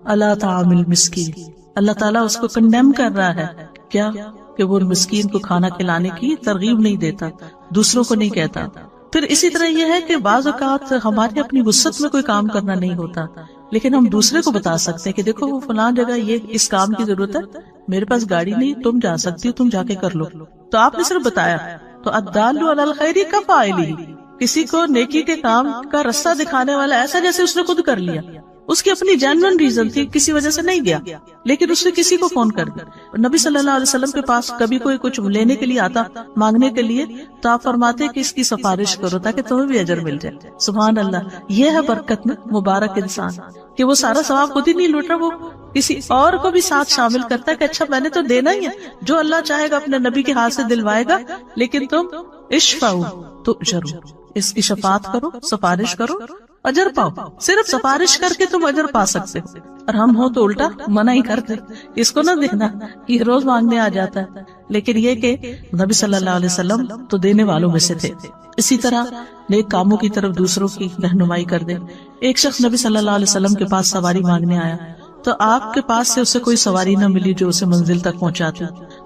علی طعام المسکین، اللہ تعالیٰ اس کو کنڈیم کر رہا ہے، کیا کہ وہ مسکین کو کھانا کھلانے کی ترغیب نہیں دیتا، دوسروں کو نہیں کہتا۔ پھر اسی طرح یہ ہے کہ بعض اوقات ہمارے اپنی وسعت میں کوئی کام کرنا نہیں ہوتا، لیکن ہم دوسرے کو بتا سکتے ہیں کہ دیکھو وہ فلاں جگہ یہ اس کام کی ضرورت ہے، میرے پاس گاڑی نہیں، تم جا سکتی ہو، تم جا کے کر لو۔ تو آپ نے صرف بتایا۔ تو الدال علی الخیر کفاعلہ، کسی کو نیکی کے کام کا رستہ دکھانے والا ایسا جیسے اس نے خود کر لیا، اس کی اپنی جینوئن ریزن تھی، کسی وجہ سے نہیں گیا، لیکن اس نے کسی کو فون کر دیا۔ نبی صلی اللہ علیہ وسلم کے پاس کبھی کوئی کچھ لینے کے لیے آتا، مانگنے کے لیے، تو آپ فرماتے کہ اس کی سفارش کرو تاکہ تمہیں بھی اجر مل جائے۔ سبحان اللہ، یہ ہے برکت میں مبارک انسان کہ وہ سارا ثواب خود ہی نہیں لوٹ رہا، وہ کسی اور کو بھی ساتھ شامل کرتا ہے کہ اچھا میں نے تو دینا ہی ہے، جو اللہ چاہے گا اپنے نبی کے ہاتھ سے دلوائے گا، لیکن تم اشفعوا تؤجروا، اس کی شفاعت کرو، سفارش کرو اجر پاؤ. صرف سفارش کر کے تم اجر پا سکتے ہو, اور ہم ہوں تو الٹا منع ہی کرتے, اس کو نہ دینا, یہ روز مانگنے آ جاتا ہے. لیکن یہ کہ نبی صلی اللہ علیہ وسلم تو دینے والوں میں سے تھے. اسی طرح نیک کاموں کی طرف دوسروں کی رہنمائی کر دیں. ایک شخص نبی صلی اللہ علیہ وسلم کے پاس سواری مانگنے آیا, تو آپ کے پاس سے اسے کوئی سواری نہ ملی جو اسے منزل تک پہنچاتی.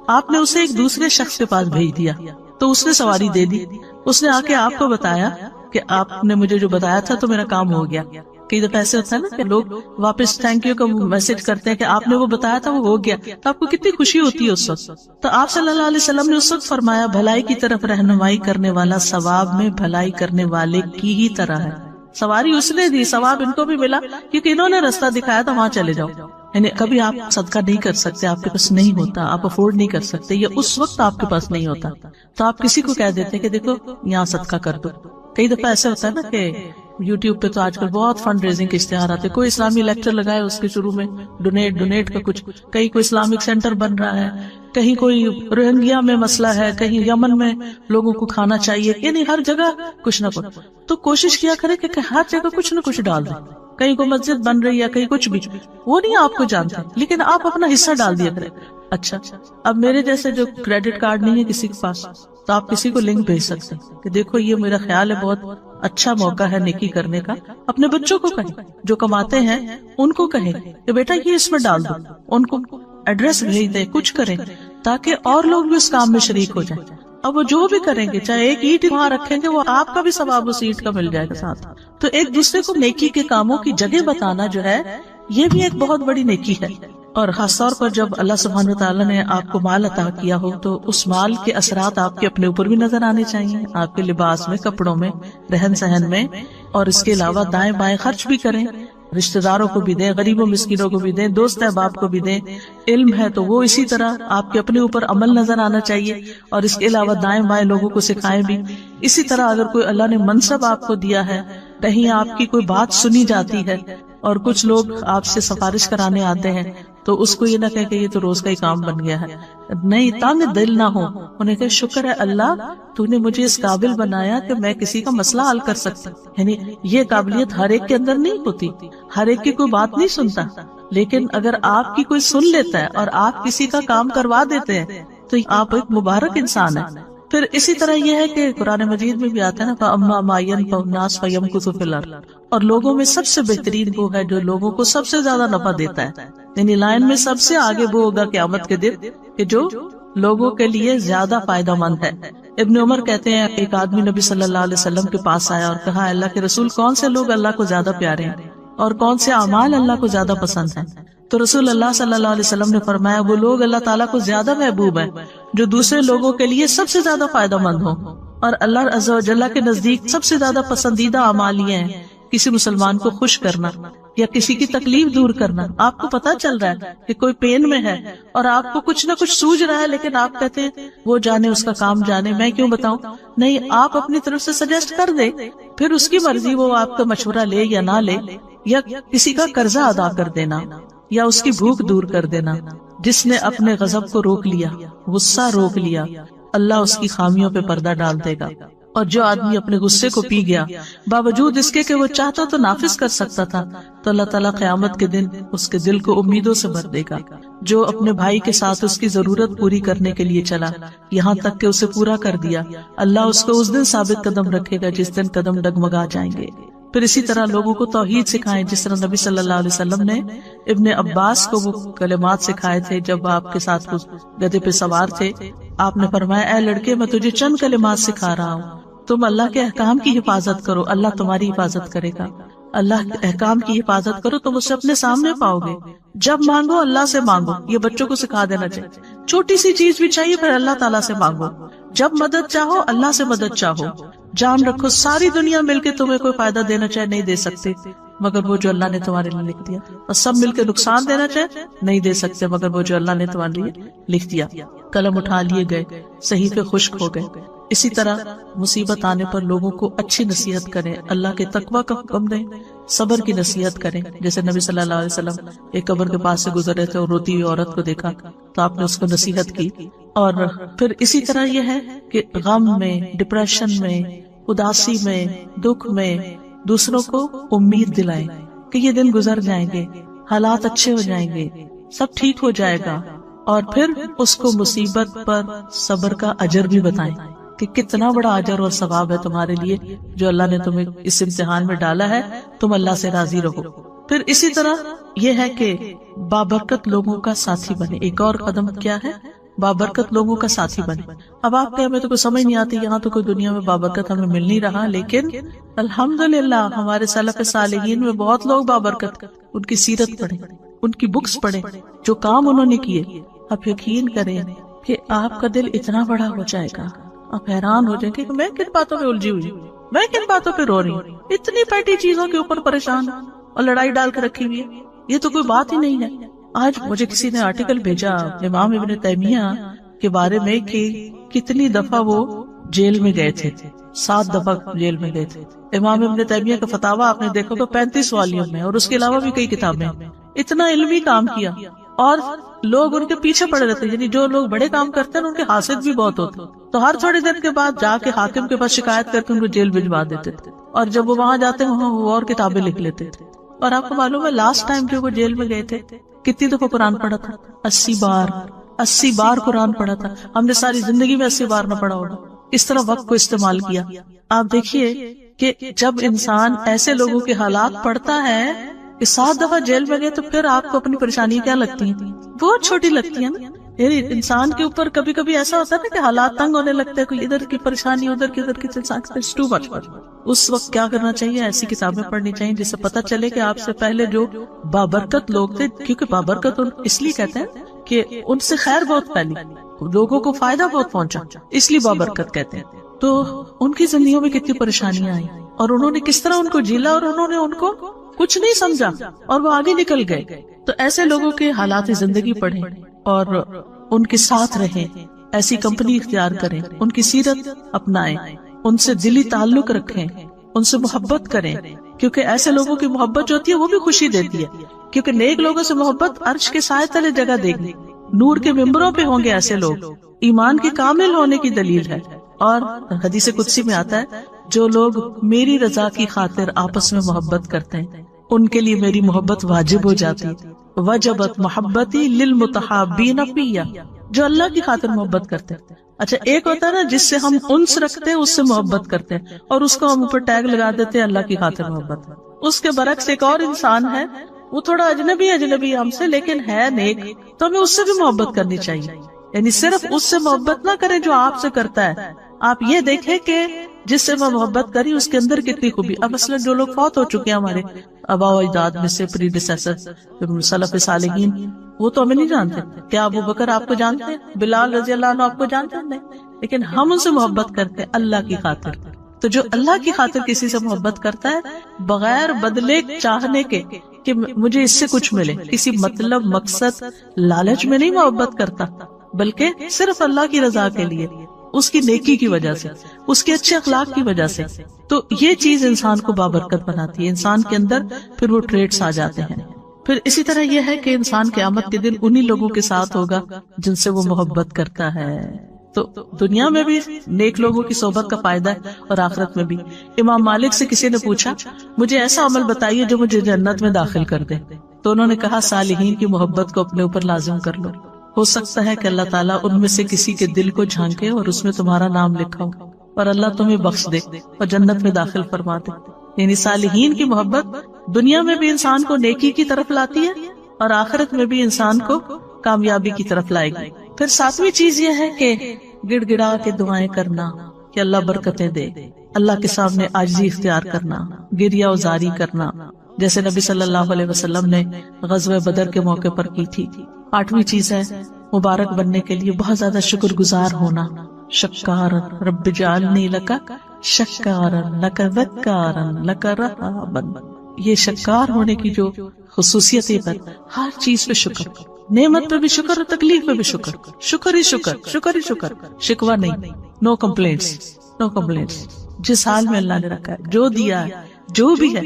آپ نے اسے ایک دوسرے شخص کے پاس بھیج دیا, تو اس نے سواری دے دی. اس نے آ کے آپ کو بتایا کہ آپ نے مجھے جو بتایا تھا تو میرا کام ہو گیا. کئی دفعہ ایسے ہوتا ہے نا کہ لوگ واپس تھینک یو کا میسج کرتے ہیں کہ آپ نے وہ بتایا تھا وہ ہو گیا, تو آپ کو کتنی خوشی ہوتی ہے اس وقت. تو آپ صلی اللہ علیہ وسلم نے اس وقت فرمایا, بھلائی کی طرف رہنمائی کرنے والا ثواب میں بھلائی کرنے والے کی ہی طرح ہے. سواری اس نے دی, ثواب ان کو بھی ملا کیونکہ انہوں نے راستہ دکھایا تھا, وہاں چلے جاؤ. یعنی کبھی آپ صدقہ نہیں کر سکتے, آپ کے پاس نہیں ہوتا, آپ افورڈ نہیں کر سکتے, یا اس وقت آپ کے پاس نہیں ہوتا, تو آپ کسی کو کہہ دیتے کہ دیکھو یہاں صدقہ کر دو. کئی دفعہ ایسا ہوتا ہے نا کہ یوٹیوب پہ تو آج کل بہت فنڈ ریزنگ کے اشتہار آتے, کوئی اسلامی لیکچر لگائے اس کے شروع میں ڈونیٹ کا کچھ, کہیں کوئی اسلامک سینٹر بن رہا ہے, کہیں کوئی روہنگیا میں مسئلہ ہے, کہیں یمن میں لوگوں کو کھانا چاہیے, یعنی ہر جگہ کچھ نہ کچھ. تو کوشش کیا کرے کہ ہر جگہ کچھ نہ کچھ ڈال دیں. کہیں کوئی مسجد بن رہی ہے, کہیں کچھ بھی, وہ نہیں آپ کو جانتے, لیکن آپ اپنا حصہ ڈال دیا کریں. اچھا, اب میرے جیسے جو کریڈٹ کارڈ نہیں ہے کسی کے پاس, تو آپ کسی کو لنک بھیج سکتے ہیں کہ دیکھو یہ میرا خیال ہے بہت اچھا موقع ہے نیکی کرنے کا. اپنے بچوں کو کہیں, جو کماتے ہیں ان کو کہیں کہ بیٹا یہ اس میں ڈال دو, ان کو ایڈریس بھیج دیں, کچھ کریں تاکہ اور لوگ بھی اس کام میں شریک ہو جائیں. اب وہ جو بھی کریں گے, چاہے ایک اینٹ وہاں رکھیں گے, وہ آپ کا بھی ثواب اس اینٹ کا مل جائے گا ساتھ. تو ایک دوسرے کو نیکی کے کاموں کی جگہ بتانا جو ہے یہ بھی ایک بہت بڑی نیکی ہے. اور خاص طور پر جب اللہ سبحانہ وتعالی نے آپ کو مال عطا کیا ہو تو اس مال کے اثرات آپ کے اپنے اوپر بھی نظر آنے چاہیے, آپ کے لباس میں, کپڑوں میں, رہن سہن میں. اور اس کے علاوہ دائیں بائیں خرچ بھی کریں, رشتہ داروں کو بھی دیں, غریبوں مسکینوں کو بھی دیں, دوست احباب کو بھی دیں. علم ہے تو وہ اسی طرح آپ کے اپنے اوپر عمل نظر آنا چاہیے, اور اس کے علاوہ دائیں بائیں لوگوں کو سکھائیں بھی. اسی طرح اگر کوئی اللہ نے منصب آپ کو دیا ہے, کہیں آپ کی کوئی بات سنی جاتی ہے اور کچھ لوگ آپ سے سفارش کرانے آتے ہیں, تو اس کو یہ نہ کہے کہ یہ تو روز کا ہی کام بن گیا ہے. نہیں, تنگ دل نہ ہو, انہیں کہ شکر ہے اللہ تو نے مجھے اس قابل بنایا کہ میں کسی کا مسئلہ حل کر سکتا. یعنی یہ قابلیت ہر ایک کے اندر نہیں ہوتی, ہر ایک کی کوئی بات نہیں سنتا, لیکن اگر آپ کی کوئی سن لیتا ہے اور آپ کسی کا کام کروا دیتے ہیں تو آپ ایک مبارک انسان ہیں. پھر اسی طرح یہ ہے کہ قرآن مجید میں بھی آتا ہے نا, فَأَمَّا مَا يَنْفَعُ النَّاسَ فَيَمْكُثُ فِي الْأَرْضِ, اور لوگوں میں سب سے بہترین وہ ہے جو لوگوں کو سب سے زیادہ نفع دیتا ہے. یعنی لائن میں سب سے آگے وہ ہوگا قیامت کے دن کہ جو لوگوں کے لیے زیادہ فائدہ مند ہے. ابن عمر کہتے ہیں ایک آدمی نبی صلی اللہ علیہ وسلم کے پاس آیا اور کہا, اللہ کے رسول کون سے لوگ اللہ کو زیادہ پیارے ہیں اور کون سے اعمال اللہ کو زیادہ پسند ہیں؟ تو رسول اللہ صلی اللہ علیہ وسلم نے فرمایا, وہ لوگ اللہ تعالیٰ کو زیادہ محبوب ہیں جو دوسرے لوگوں کے لیے سب سے زیادہ فائدہ مند ہوں, اور اللہ عز و جل کے نزدیک سب سے زیادہ پسندیدہ اعمال یہ ہیں کسی مسلمان کو خوش کرنا یا کسی کی تکلیف دور کرنا. آپ کو پتا چل رہا ہے کہ کوئی پین میں ہے اور آپ کو کچھ نہ کچھ سوج رہا ہے, لیکن آپ کہتے ہیں وہ جانے, اس کا کام جانے, میں کیوں بتاؤں. نہیں, آپ اپنی طرف سے سجیسٹ کر دیں, پھر اس کی مرضی, وہ آپ کا مشورہ لے یا نہ لے. یا کسی کا قرضہ ادا کر دینا, یا اس کی بھوک دور کر دینا. جس نے اپنے غضب کو روک لیا, غصہ روک لیا, اللہ اس کی خامیوں پہ پردہ ڈال دے گا. اور جو آدمی اپنے غصے کو پی گیا باوجود اس کے کہ وہ چاہتا تو نافذ کر سکتا تھا, تو اللہ تعالیٰ قیامت کے دن اس کے دل کو امیدوں سے بھر دے گا. جو اپنے بھائی کے ساتھ اس کی ضرورت پوری کرنے کے لیے چلا یہاں تک کہ اسے پورا کر دیا, اللہ اس کو اس دن ثابت قدم رکھے گا جس دن قدم ڈگمگا جائیں گے. پھر اسی طرح لوگوں کو توحید سکھائیں, جس طرح نبی صلی اللہ علیہ وسلم نے ابن عباس کو وہ کلمات سکھائے تھے جب آپ کے ساتھ گدھے پہ سوار تھے. آپ نے فرمایا, اے لڑکے میں تجھے چند کلمات سکھا رہا ہوں, تم اللہ کے احکام کی حفاظت کرو, اللہ تمہاری حفاظت کرے گا. اللہ کے احکام کی حفاظت کرو, تم اسے اپنے سامنے پاؤ گے. جب مانگو اللہ سے مانگو, یہ بچوں کو سکھا دینا چاہیے. چھوٹی سی چیز بھی چاہیے پھر اللہ تعالیٰ سے مانگو. جب مدد چاہو اللہ سے مدد چاہو. جان رکھو ساری دنیا مل کے تمہیں کوئی فائدہ دینا چاہے نہیں دے سکتے مگر وہ جو اللہ نے تمہارے لیے لکھ دیا, اور سب مل کے نقصان دینا چاہے نہیں دے سکتے مگر وہ جو اللہ نے تمہارے لیے لکھ دیا. قلم اٹھا لیے گئے, صحیفے خشک ہو گئے. اسی طرح مصیبت آنے پر لوگوں کو اچھی نصیحت کریں, اللہ کے تقوی کا حکم دیں, صبر کی نصیحت کریں. جیسے نبی صلی اللہ علیہ وسلم ایک قبر کے پاس سے گزر رہے تھے اور روتی ہوئی عورت کو دیکھا تو آپ نے اس کو نصیحت کی. اور پھر اسی طرح یہ ہے کہ غم میں, ڈپریشن میں, اداسی میں, دکھ میں دوسروں کو امید دلائیں کہ یہ دن گزر جائیں گے، حالات اچھے ہو جائیں گے، سب ٹھیک ہو جائے گا، اور پھر اس کو مصیبت پر صبر کا اجر بھی بتائیں کہ کتنا بڑا اجر اور ثواب ہے تمہارے لیے جو اللہ نے تمہیں اس امتحان میں ڈالا ہے، تم اللہ سے راضی رہو۔ پھر اسی طرح یہ ہے کہ بابرکت لوگوں کا ساتھی بنے۔ ایک اور قدم کیا ہے؟ بابرکت لوگوں کا ساتھی بنے۔ اب آپ کے ہمیں تو کوئی سمجھ نہیں آتی، یہاں تو کوئی دنیا میں بابرکت ہمیں مل نہیں رہا، لیکن الحمدللہ ہمارے سلف صالحین میں بہت لوگ بابرکت، ان کی سیرت پڑھیں، ان کی بکس پڑھیں، جو کام انہوں نے کیے۔ آپ یقین کریں کہ آپ کا دل اتنا بڑا ہو جائے گا، آپ حیران ہو جائیں گے کہ میں کن باتوں پہ الجھی ہوئی ہوں، میں کن باتوں پہ رو رہی ہوں، اتنی پیٹی چیزوں کے اوپر پریشان اور لڑائی ڈال کے رکھی ہوئی ہے، یہ تو کوئی بات ہی نہیں ہے۔ آج مجھے کسی نے آرٹیکل بھیجا امام ابن تیمیہ کے بارے میں کہ کتنی دفعہ وہ جیل میں گئے تھے، 7 دفعہ جیل میں گئے تھے۔ امام ابن تیمیہ کا فتاوی آپ نے دیکھو تو 35 والیوم میں، اور اس کے علاوہ بھی کئی کتابیں، اتنا علمی کام کیا، اور لوگ ان کے پیچھے پڑے رہتے، یعنی جو لوگ بڑے کام کرتے ہیں ان کے حاسد بھی بہت ہوتے، تو ہر تھوڑے دن کے بعد جا کے حاکم کے پاس شکایت کر کے ان کو جیل بھجوا دیتے تھے، اور جب وہ وہاں جاتے وہاں وہ اور کتابیں لکھ لیتے تھے۔ اور آپ کو معلوم ہے لاسٹ ٹائم جو وہ جیل میں گئے تھے کتنی دفعہ قرآن پڑھا تھا؟ 80 بار قرآن پڑھا تھا۔ ہم نے ساری زندگی میں 80 بار نہ پڑھا ہوگا، اس طرح وقت کو استعمال کیا۔ آپ دیکھیے کہ جب انسان ایسے لوگوں کے حالات پڑھتا ہے کہ 7 دفعہ جیل میں گئے، تو پھر آپ کو اپنی پریشانی کیا لگتی ہیں؟ بہت چھوٹی لگتی ہیں نا۔ یعنی انسان کے اوپر کبھی کبھی ایسا ہوتا ہے نا کہ حالات تنگ ہونے لگتے ہیں، کوئی ادھر کی پریشانی ادھر کی ٹو مچ۔ اس وقت کیا کرنا چاہیے؟ ایسی کتابیں پڑھنی چاہیے جس سے پتہ چلے کہ آپ سے پہلے جو بابرکت لوگ تھے، کیونکہ بابرکت اس لیے کہتے ہیں کہ ان سے خیر بہت پھیلی، لوگوں کو فائدہ بہت پہنچا، اس لیے بابرکت کہتے ہیں۔ تو ان کی زندگیوں میں کتنی پریشانیاں آئیں اور انہوں نے کس طرح ان کو جھیلا، اور انہوں نے ان کو کچھ نہیں سمجھا اور وہ آگے نکل گئے۔ تو ایسے لوگوں کے حالات زندگی پڑھیں اور ان کے ساتھ رہیں، ایسی کمپنی اختیار کریں، ان کی سیرت اپنائیں، ان سے دلی تعلق رکھیں، ان سے محبت کریں، کیونکہ ایسے لوگوں کی محبت جو ہوتی ہے وہ بھی خوشی دیتی ہے، کیونکہ نیک لوگوں سے محبت عرش کے سائے تلے جگہ دے گی، نور کے ممبروں پہ ہوں گے ایسے لوگ، ایمان کے کامل ہونے کی دلیل ہے۔ اور حدیث قدسی میں آتا ہے جو لوگ میری رضا کی خاطر آپس میں محبت کرتے ہیں ان کے لیے میری محبت واجب ہو جاتی، وجبت محبتی للمتحابین فیہ، جو اللہ کی خاطر محبت کرتے ہیں۔ اچھا ایک ہوتا ہے نا جس سے ہم انس رکھتے ہیں، اس سے محبت کرتے ہیں اور اس کو ہم اوپر ٹیگ لگا دیتے ہیں اللہ کی خاطر محبت۔ اس کے برعکس ایک اور انسان ہے، وہ تھوڑا اجنبی ہم سے لیکن ہے نیک، تو ہمیں اس سے بھی محبت کرنی چاہیے۔ یعنی صرف اس سے محبت نہ کریں جو آپ سے کرتا ہے، آپ یہ دیکھیں کہ جس سے میں محبت کری اس کے اندر کتنی خوبی۔ اب مثلا جو لوگ فوت ہو چکے ہیں ہمارے آباء و اجداد میں سے، پریڈیسیسر سلف صالحین، وہ تو ہمیں نہیں جانتے۔ کیا ابو بکر آپ کو جانتے ہیں؟ بلال رضی اللہ عنہ آپ کو جانتے ہیں؟ نہیں، لیکن ہم ان سے محبت کرتے ہیں اللہ کی خاطر۔ تو جو اللہ کی خاطر کسی سے محبت کرتا ہے بغیر بدلے چاہنے کے کہ مجھے اس سے کچھ ملے، کسی مطلب مقصد لالچ میں نہیں محبت کرتا، بلکہ صرف اللہ کی رضا کے لیے، اس کی نیکی کی وجہ سے، اس کے اچھے اخلاق کی وجہ سے، تو یہ چیز انسان کو بابرکت بناتی ہے۔ انسان کے اندر پھر وہ ٹریٹس آ جاتے ہیں۔ پھر اسی طرح یہ ہے کہ انسان قیامت کے دن انہی لوگوں کے ساتھ ہوگا جن سے وہ محبت کرتا ہے۔ تو دنیا میں بھی نیک لوگوں کی صحبت کا فائدہ ہے اور آخرت میں بھی۔ امام مالک سے کسی نے پوچھا مجھے ایسا عمل بتائیے جو مجھے جنت میں داخل کر دے، تو انہوں نے کہا صالحین کی محبت کو اپنے اوپر لازم کر لو، ہو سکتا ہے کہ اللہ تعالیٰ ان میں سے کسی کے دل کو جھانکے اور اس میں تمہارا نام لکھا ہو اور اللہ تمہیں بخش دے اور جنت میں داخل فرما دے۔ یعنی صالحین کی محبت دنیا میں بھی انسان کو نیکی کی طرف لاتی ہے اور آخرت میں بھی انسان کو کامیابی کی طرف لائے گی۔ پھر 7ویں چیز یہ ہے کہ گڑ گڑا کے دعائیں کرنا کہ اللہ برکتیں دے، اللہ کے سامنے عاجزی اختیار کرنا، گریہ وزاری کرنا، جیسے نبی صلی اللہ علیہ وسلم نے غزوہ بدر کے موقع پر کی تھی۔ 8ویں چیز ہے مبارک بننے کے لیے بہت زیادہ شکر گزار ہونا، شکارن رب جعلنی لک شکارن لک ذکارن لک رہابن۔ یہ شکار ہونے کی جو خصوصیت ہے، ہر چیز پہ شکر، نعمت پہ بھی شکر اور تکلیف پہ بھی شکر، شکر ہی شکر، شکر ہی شکر، شکوہ نہیں، نو کمپلینٹس، نو کمپلینٹس۔ جس حال میں اللہ نے رکھا ہے، جو دیا ہے، جو بھی ہے،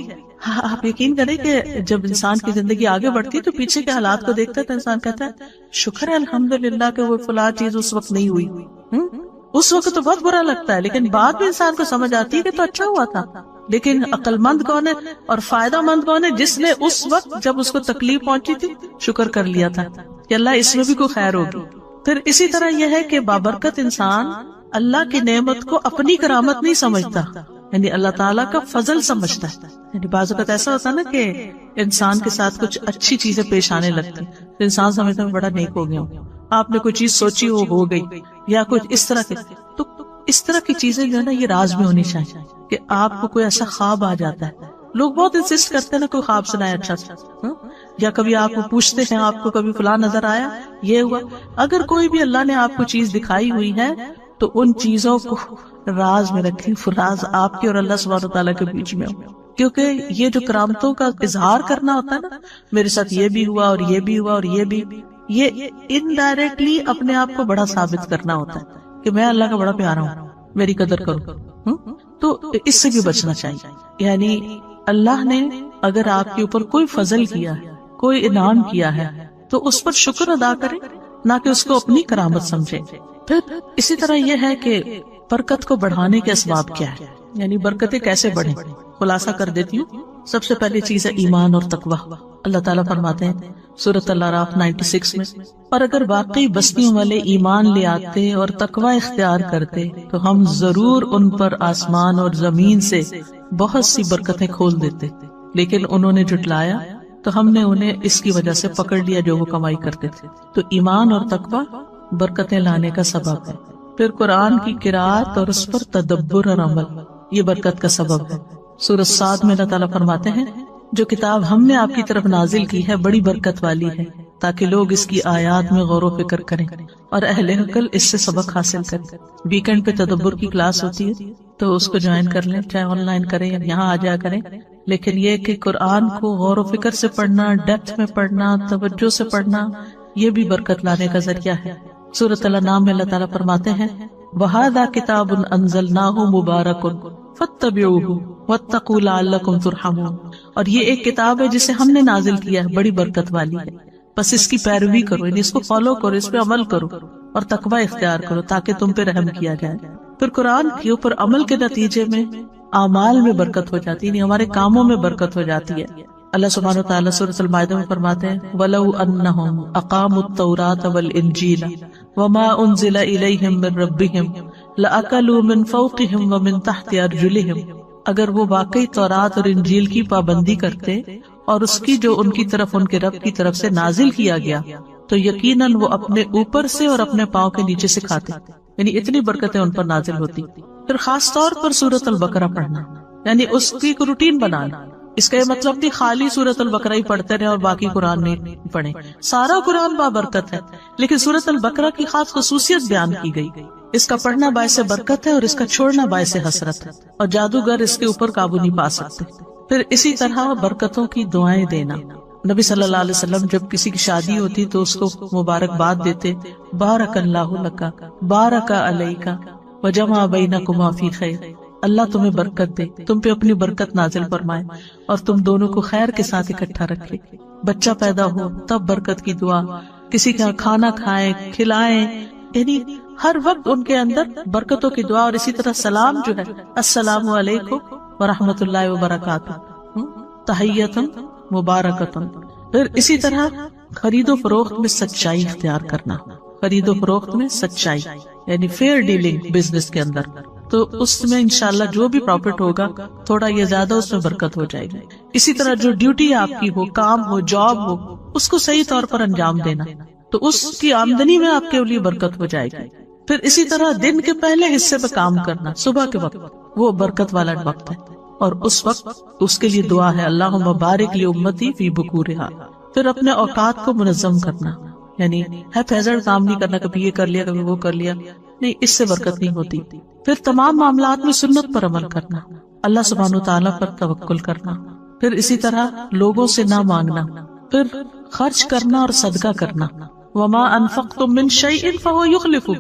آپ یقین کریں کہ جب انسان کی زندگی آگے بڑھتی ہے تو پیچھے کے حالات کو دیکھتا ہے تو انسان کہتا ہے شکر ہے الحمدللہ کہ وہ فلاں چیز اس وقت نہیں ہوئی۔ اس وقت تو بہت برا لگتا ہے، لیکن بعد میں انسان کو سمجھ آتی ہے کہ تو اچھا ہوا تھا، لیکن عقل مند کون ہے اور فائدہ مند کون ہے؟ جس نے اس وقت جب اس کو تکلیف پہنچی تھی شکر کر لیا تھا کہ اللہ اس میں بھی کوئی خیر ہوگی. پھر اسی طرح یہ ہے کہ بابرکت انسان اللہ کی نعمت کو اپنی کرامت نہیں سمجھتا، یعنی اللہ تعالیٰ کا فضل سمجھتا ہے. یعنی بعض اوقات ایسا ہوتا ہے نا کہ انسان کے ساتھ کچھ اچھی چیزیں پیش آنے لگتی تو انسان سمجھتا ہے بڑا نیک ہو گیا ہوں. آپ نے کوئی چیز سوچی وہ ہو گئی یا کچھ اس طرح کے، تو اس طرح کی چیزیں جو ہے نا یہ راز میں ہونی چاہیے کہ آپ کو کوئی ایسا خواب آ جاتا ہے. لوگ بہت انسسٹ کرتے ہیں نا کوئی خواب سنائے اچھا سا، یا کبھی آپ کو پوچھتے ہیں آپ کو کبھی فلاں نظر آیا، یہ ہوا. اگر کوئی بھی اللہ نے آپ کو چیز دکھائی ہوئی ہے تو ان چیزوں کو راز میں رکھیں، راز آپ کے اور اللہ سبحانہ وتعالیٰ کے بیچ میں ہو. کیونکہ یہ جو کرامتوں کا اظہار کرنا ہوتا ہے نا، میرے ساتھ یہ بھی ہوا اور یہ بھی ہوا اور یہ بھی، یہ انڈائریکٹلی اپنے آپ کو بڑا ثابت کرنا ہوتا ہے کہ میں اللہ کا بڑا پیارا ہوں، میری قدر کرو. تو اس سے بھی بچنا چاہیے. یعنی اللہ نے اگر آپ کے اوپر کوئی فضل کیا ہے، کوئی انعام کیا ہے، تو اس پر شکر ادا کریں، نہ کہ اس کو اپنی کرامت سمجھے. پھر اسی طرح یہ ہے کہ برکت کو بڑھانے کے اسباب کیا ہے، یعنی برکتیں کیسے بڑھیں. خلاصہ کر دیتی ہوں. سب سے پہلی چیز ہے ایمان اور تقوی. اللہ تعالیٰ فرماتے ہیں سورۃ الاعراف 96 میں، اور اگر واقعی بستیوں والے ایمان لے آتے اور تقوی اختیار کرتے تو ہم ضرور ان پر آسمان اور زمین سے بہت سی برکتیں کھول دیتے، لیکن انہوں نے جھٹلایا تو ہم نے انہیں اس کی وجہ سے پکڑ لیا جو وہ کمائی کرتے تھے. تو ایمان اور تقوی برکتیں لانے کا سبب ہے. پھر قرآن کی قرأت اور اس پر تدبر اور عمل، یہ برکت کا سبب ہے. سورۃ صاد میں اللہ تعالیٰ فرماتے ہیں جو کتاب ہم نے آپ کی طرف نازل کی ہے بڑی برکت والی ہے تاکہ لوگ اس کی آیات میں غور و فکر کریں اور اہل عقل اس سے سبق حاصل کریں. ویکنڈ پہ تدبر کی کلاس ہوتی ہے تو اس کو جوائن کر لیں، چاہے آن لائن کریں یا یہاں آ جا کریں. لیکن یہ کہ قرآن کو غور و فکر سے پڑھنا، ڈیپتھ میں پڑھنا، توجہ سے پڑھنا، یہ بھی برکت لانے کا ذریعہ ہے. سورۃ الانعام میں اللہ تعالیٰ فرماتے ہیں وَهَذَا كِتَابٌ أَنزَلْنَاهُ مُبَارَكٌ فَاتَّبِعُوهُ وَاتَّقُوا لَعَلَّكُمْ تُرْحَمُونَ. اور یہ ایک کتاب ہے جسے ہم نے نازل کیا ہے، بڑی برکت والی ہے، بس اس کی پیروی کرو، یعنی اس کو فالو کرو، اس پہ عمل کرو اور تقوی اختیار کرو تاکہ تم پہ رحم کیا جائے. پھر قرآن کے اوپر عمل کے نتیجے میں اعمال میں برکت ہو جاتی ہے، یعنی ہمارے کاموں میں برکت ہو جاتی ہے. اللہ سبحانہ وتعالیٰ سورۃ المائدہ میں فرماتے ہیں وَلَوْ أَنَّهُمْ أَقَامُوا التَّوْرَاةَ وَالْإِنْجِيلَ وَمَا أُنزِلَ إِلَيْهِمْ مِنْ رَبِّهِمْ لَأَكَلُوا مِنْ فَوْقِهِمْ وَمِنْ تَحْتِ أَرْجُلِهِمْ. اگر وہ واقعی تورات اور انجیل کی پابندی کرتے اور اس کی جو ان کی طرف ان کے رب کی طرف سے نازل کیا گیا تو یقیناً وہ اپنے اوپر سے اور اپنے پاؤں کے نیچے سے کھاتے، یعنی اتنی برکتیں ان پر نازل ہوتی. پھر خاص طور پر سورۃ البقرہ پڑھنا، یعنی اس کی ایک روٹین بنانا. اس کا یہ مطلب نہیں خالی سورۃ البقرہ ہی پڑھتے رہے اور باقی قرآن نہیں پڑھیں. سارا قرآن بابرکت ہے، لیکن سورۃ البقرہ کی خاص خصوصیت بیان کی گئی. اس کا پڑھنا باعث برکت ہے اور اس کا چھوڑنا باعث حسرت ہے، اور جادوگر اس کے اوپر قابو نہیں پا سکتے. پھر اسی طرح برکتوں کی دعائیں دینا. نبی صلی اللہ علیہ وسلم جب کسی کی شادی ہوتی تو اس کو مبارکباد دیتے، بارک اللہ لک بارک علیک وجمع بینکما فی خیر. اللہ تمہیں برکت دے، تم پہ اپنی برکت نازل فرمائے اور تم دونوں کو خیر کے ساتھ اکٹھا رکھے. بچہ پیدا ہو تب برکت کی دعا، کسی کا کھانا کھائیں کھلائیں، یعنی ہر وقت ان کے اندر برکتوں کی دعا. اور اسی طرح سلام جو ہے السلام علیکم ورحمۃ اللہ وبرکاتہ، تحیۃ مبارکۃ. پھر اسی طرح خرید و فروخت میں سچائی اختیار کرنا. خرید و فروخت میں سچائی یعنی فیئر ڈیلنگ بزنس کے اندر، تو اس میں انشاءاللہ جو بھی پروفٹ ہوگا تھوڑا یہ زیادہ اس میں برکت ہو جائے گی. اسی طرح جو ڈیوٹی آپ کی ہو، کام ہو، جاب ہو، اس کو صحیح طور پر انجام دینا، تو اس کی آمدنی میں آپ کے لیے برکت ہو جائے گی. پھر اسی طرح دن کے پہلے حصے پہ کام کرنا، صبح کے وقت وہ برکت والا وقت ہے، اور اس وقت اس کے لیے دعا ہے اللہم بارک لامتی فی بکورہا. پھر اپنے اوقات کو منظم کرنا، یعنی ہے فیضڑ کام نہیں کرنا، کبھی یہ کر لیا کبھی وہ کر لیا، نہیں، اس سے برکت نہیں ہوتی. پھر تمام معاملات میں سنت پر عمل کرنا، اللہ سبحانہ وتعالیٰ پر توکل کرنا. پھر اسی طرح لوگوں سے نہ مانگنا. پھر خرچ کرنا اور صدقہ کرنا، وما انفقتم من شیء فهو یخلفہ،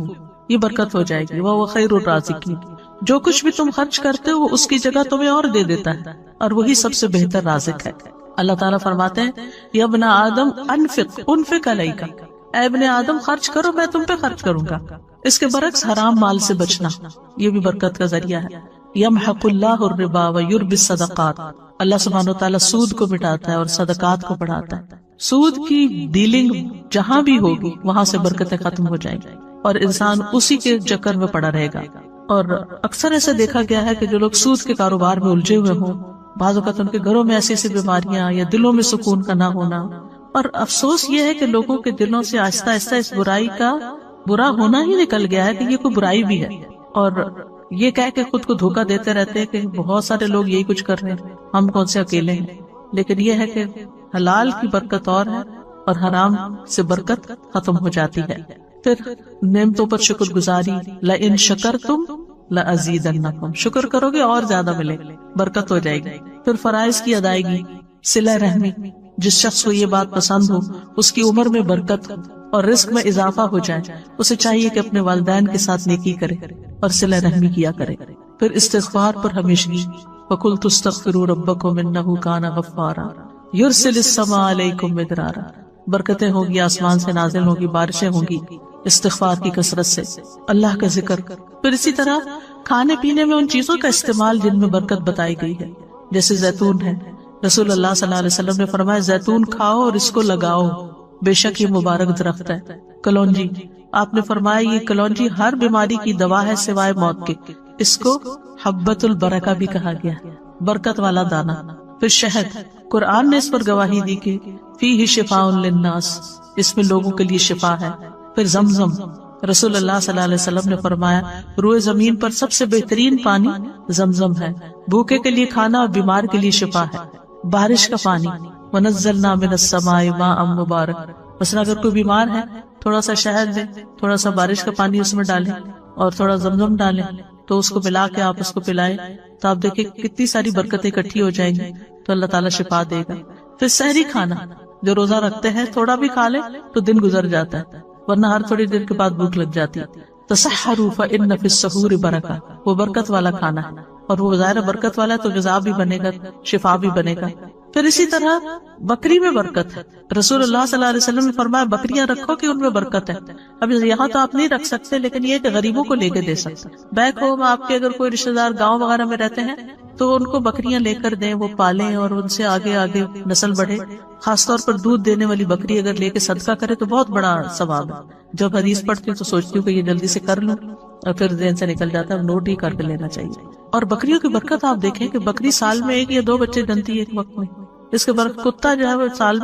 یہ برکت ہو جائے گی، وہو خیر الرازقین. جو کچھ بھی تم خرچ کرتے ہو وہ اس کی جگہ تمہیں اور دے دیتا ہے، اور وہی سب سے بہتر رازق ہے. اللہ تعالیٰ فرماتے ہیں یا ابن آدم انفق علیک، اے ابن آدم خرچ کرو، میں تم پہ خرچ کروں گا. اس کے برعکس حرام مال سے بچنا، یہ بھی برکت کا ذریعہ ہے. یمحق اللہ الربا ویربی الصدقات، اللہ سبحانہ و تعالیٰ سود کو مٹاتا ہے اور صدقات کو بڑھاتا ہے. سود کی ڈیلنگ جہاں بھی ہوگی وہاں سے برکتیں ختم ہو جائیں گی اور انسان اسی کے چکر میں پڑا رہے گا. اور اکثر ایسا دیکھا گیا ہے کہ جو لوگ سود کے کاروبار میں الجھے ہوئے ہوں، بعض اوقات ان کے گھروں میں ایسی ایسی بیماریاں یا دلوں میں سکون کا نہ ہونا، اور افسوس یہ ہے کہ لوگوں کے دلوں سے آہستہ آہستہ اس برائی کا برا ہونا ہی نکل گیا ہے کہ یہ کوئی برائی بھی ہے، اور یہ کہہ کے خود کو دھوکہ دیتے رہتے ہیں کہ بہت سارے لوگ یہی کچھ کر رہے ہیں، ہم کون سے اکیلے ہیں. لیکن یہ ہے کہ حلال کی برکت اور ہے اور حرام سے برکت ختم ہو جاتی ہے. پھر نعمتوں پر شکر گزاری، لئن شکرتم لازیدنکم، شکر کرو گے اور زیادہ ملے، برکت ہو جائے گی. پھر فرائض کی ادائیگی، صلہ رحمی، جس شخص کو یہ بات پسند ہو، اس کی عمر میں برکت ہو اور رزق میں اضافہ ہو جائے، اسے چاہیے کہ اپنے والدین کے ساتھ نیکی کرے اور صلہ رحمی کیا کرے. پھر استغفار پر ہمیشگی، وَقُلْتُ اسْتَغْفِرُوا رَبَّكُمْ إِنَّهُ كَانَ غَفَّارًا يُرْسِلِ السَّمَاءَ عَلَيْكُمْ مِدْرَارًا، برکتیں ہوگی، آسمان سے نازل ہوگی، بارشیں ہوں گی استغفار کی کثرت سے، اللہ کا ذکر. پھر اسی طرح کھانے پینے میں ان چیزوں کا استعمال جن میں برکت بتائی گئی ہے، جیسے زیتون ہے. رسول اللہ صلی اللہ علیہ وسلم نے فرمایا زیتون کھاؤ اور اس کو لگاؤ، بے شک یہ مبارک درخت ہے. کلونجی، آپ نے فرمایا یہ کلونجی ہر بیماری کی دوا ہے سوائے موت کے، اس کو حبۃ البرکہ بھی کہا گیا، برکت والا دانا. پھر شہد، قرآن نے اس پر گواہی دی کہ فیہ شفاء للناس، اس میں لوگوں کے لیے شفا ہے. پھر زمزم، رسول اللہ صلی اللہ علیہ وسلم نے فرمایا روئے زمین پر سب سے بہترین پانی زمزم ہے، بھوکے کے لیے کھانا اور بیمار کے لیے شفا ہے. بارش کا پانی، وَنَزَّلْنَا مِنَ السَّمَاءِ مَاءً مُبَارَكًا، مثلا اگر کوئی بیمار ہے تھوڑا سا شہد دیں، تھوڑا سا بارش کا پانی اس میں ڈالیں اور تھوڑا زمزم ڈالیں تو اس کو ملا کے آپ اس کو پلائیں تو آپ دیکھیں کتنی ساری برکتیں اکٹھی ہو جائیں گی، تو اللہ تعالیٰ شفا دے گا. پھر سحری کھانا، جو روزہ رکھتے ہیں تھوڑا بھی کھا لے تو دن گزر جاتا ہے، ورنہ ہر تھوڑی دیر کے بعد بھوک لگ جاتی. تسحروا فإن فی السحور برکہ، وہ برکت والا کھانا ہے اور وہ ظاہر برکت والا ہے تو غذا بھی بنے گا، شفا بھی بنے گا. پھر اسی طرح بکری میں برکت ہے، رسول اللہ صلی اللہ علیہ وسلم نے فرمایا بکریاں رکھو کہ ان میں برکت ہے. اب یہاں تو آپ نہیں رکھ سکتے، لیکن یہ کہ غریبوں کو لے کے دے سکتے. بیک ہوم آپ کے اگر کوئی رشتہ دار گاؤں وغیرہ میں رہتے ہیں تو ان کو بکریاں لے کر دیں، وہ پالیں اور ان سے آگے آگے نسل بڑھے. خاص طور پر دودھ دینے والی بکری اگر لے کے صدقہ کرے تو بہت بڑا ثواب ہے. جب حدیث پڑھتی ہوں تو سوچتی ہوں کہ یہ جلدی سے کر لوں اور پھر ذہن سے نکل جاتا ہے، نوٹ ہی کر کے لینا چاہیے. اور بکریوں کی برکت آپ دیکھیں کہ بکری سال میں 1 یا 2 بچے جنتی ہے ایک وقت میں. اس کے بعد کتا جو ہے وہ سال میں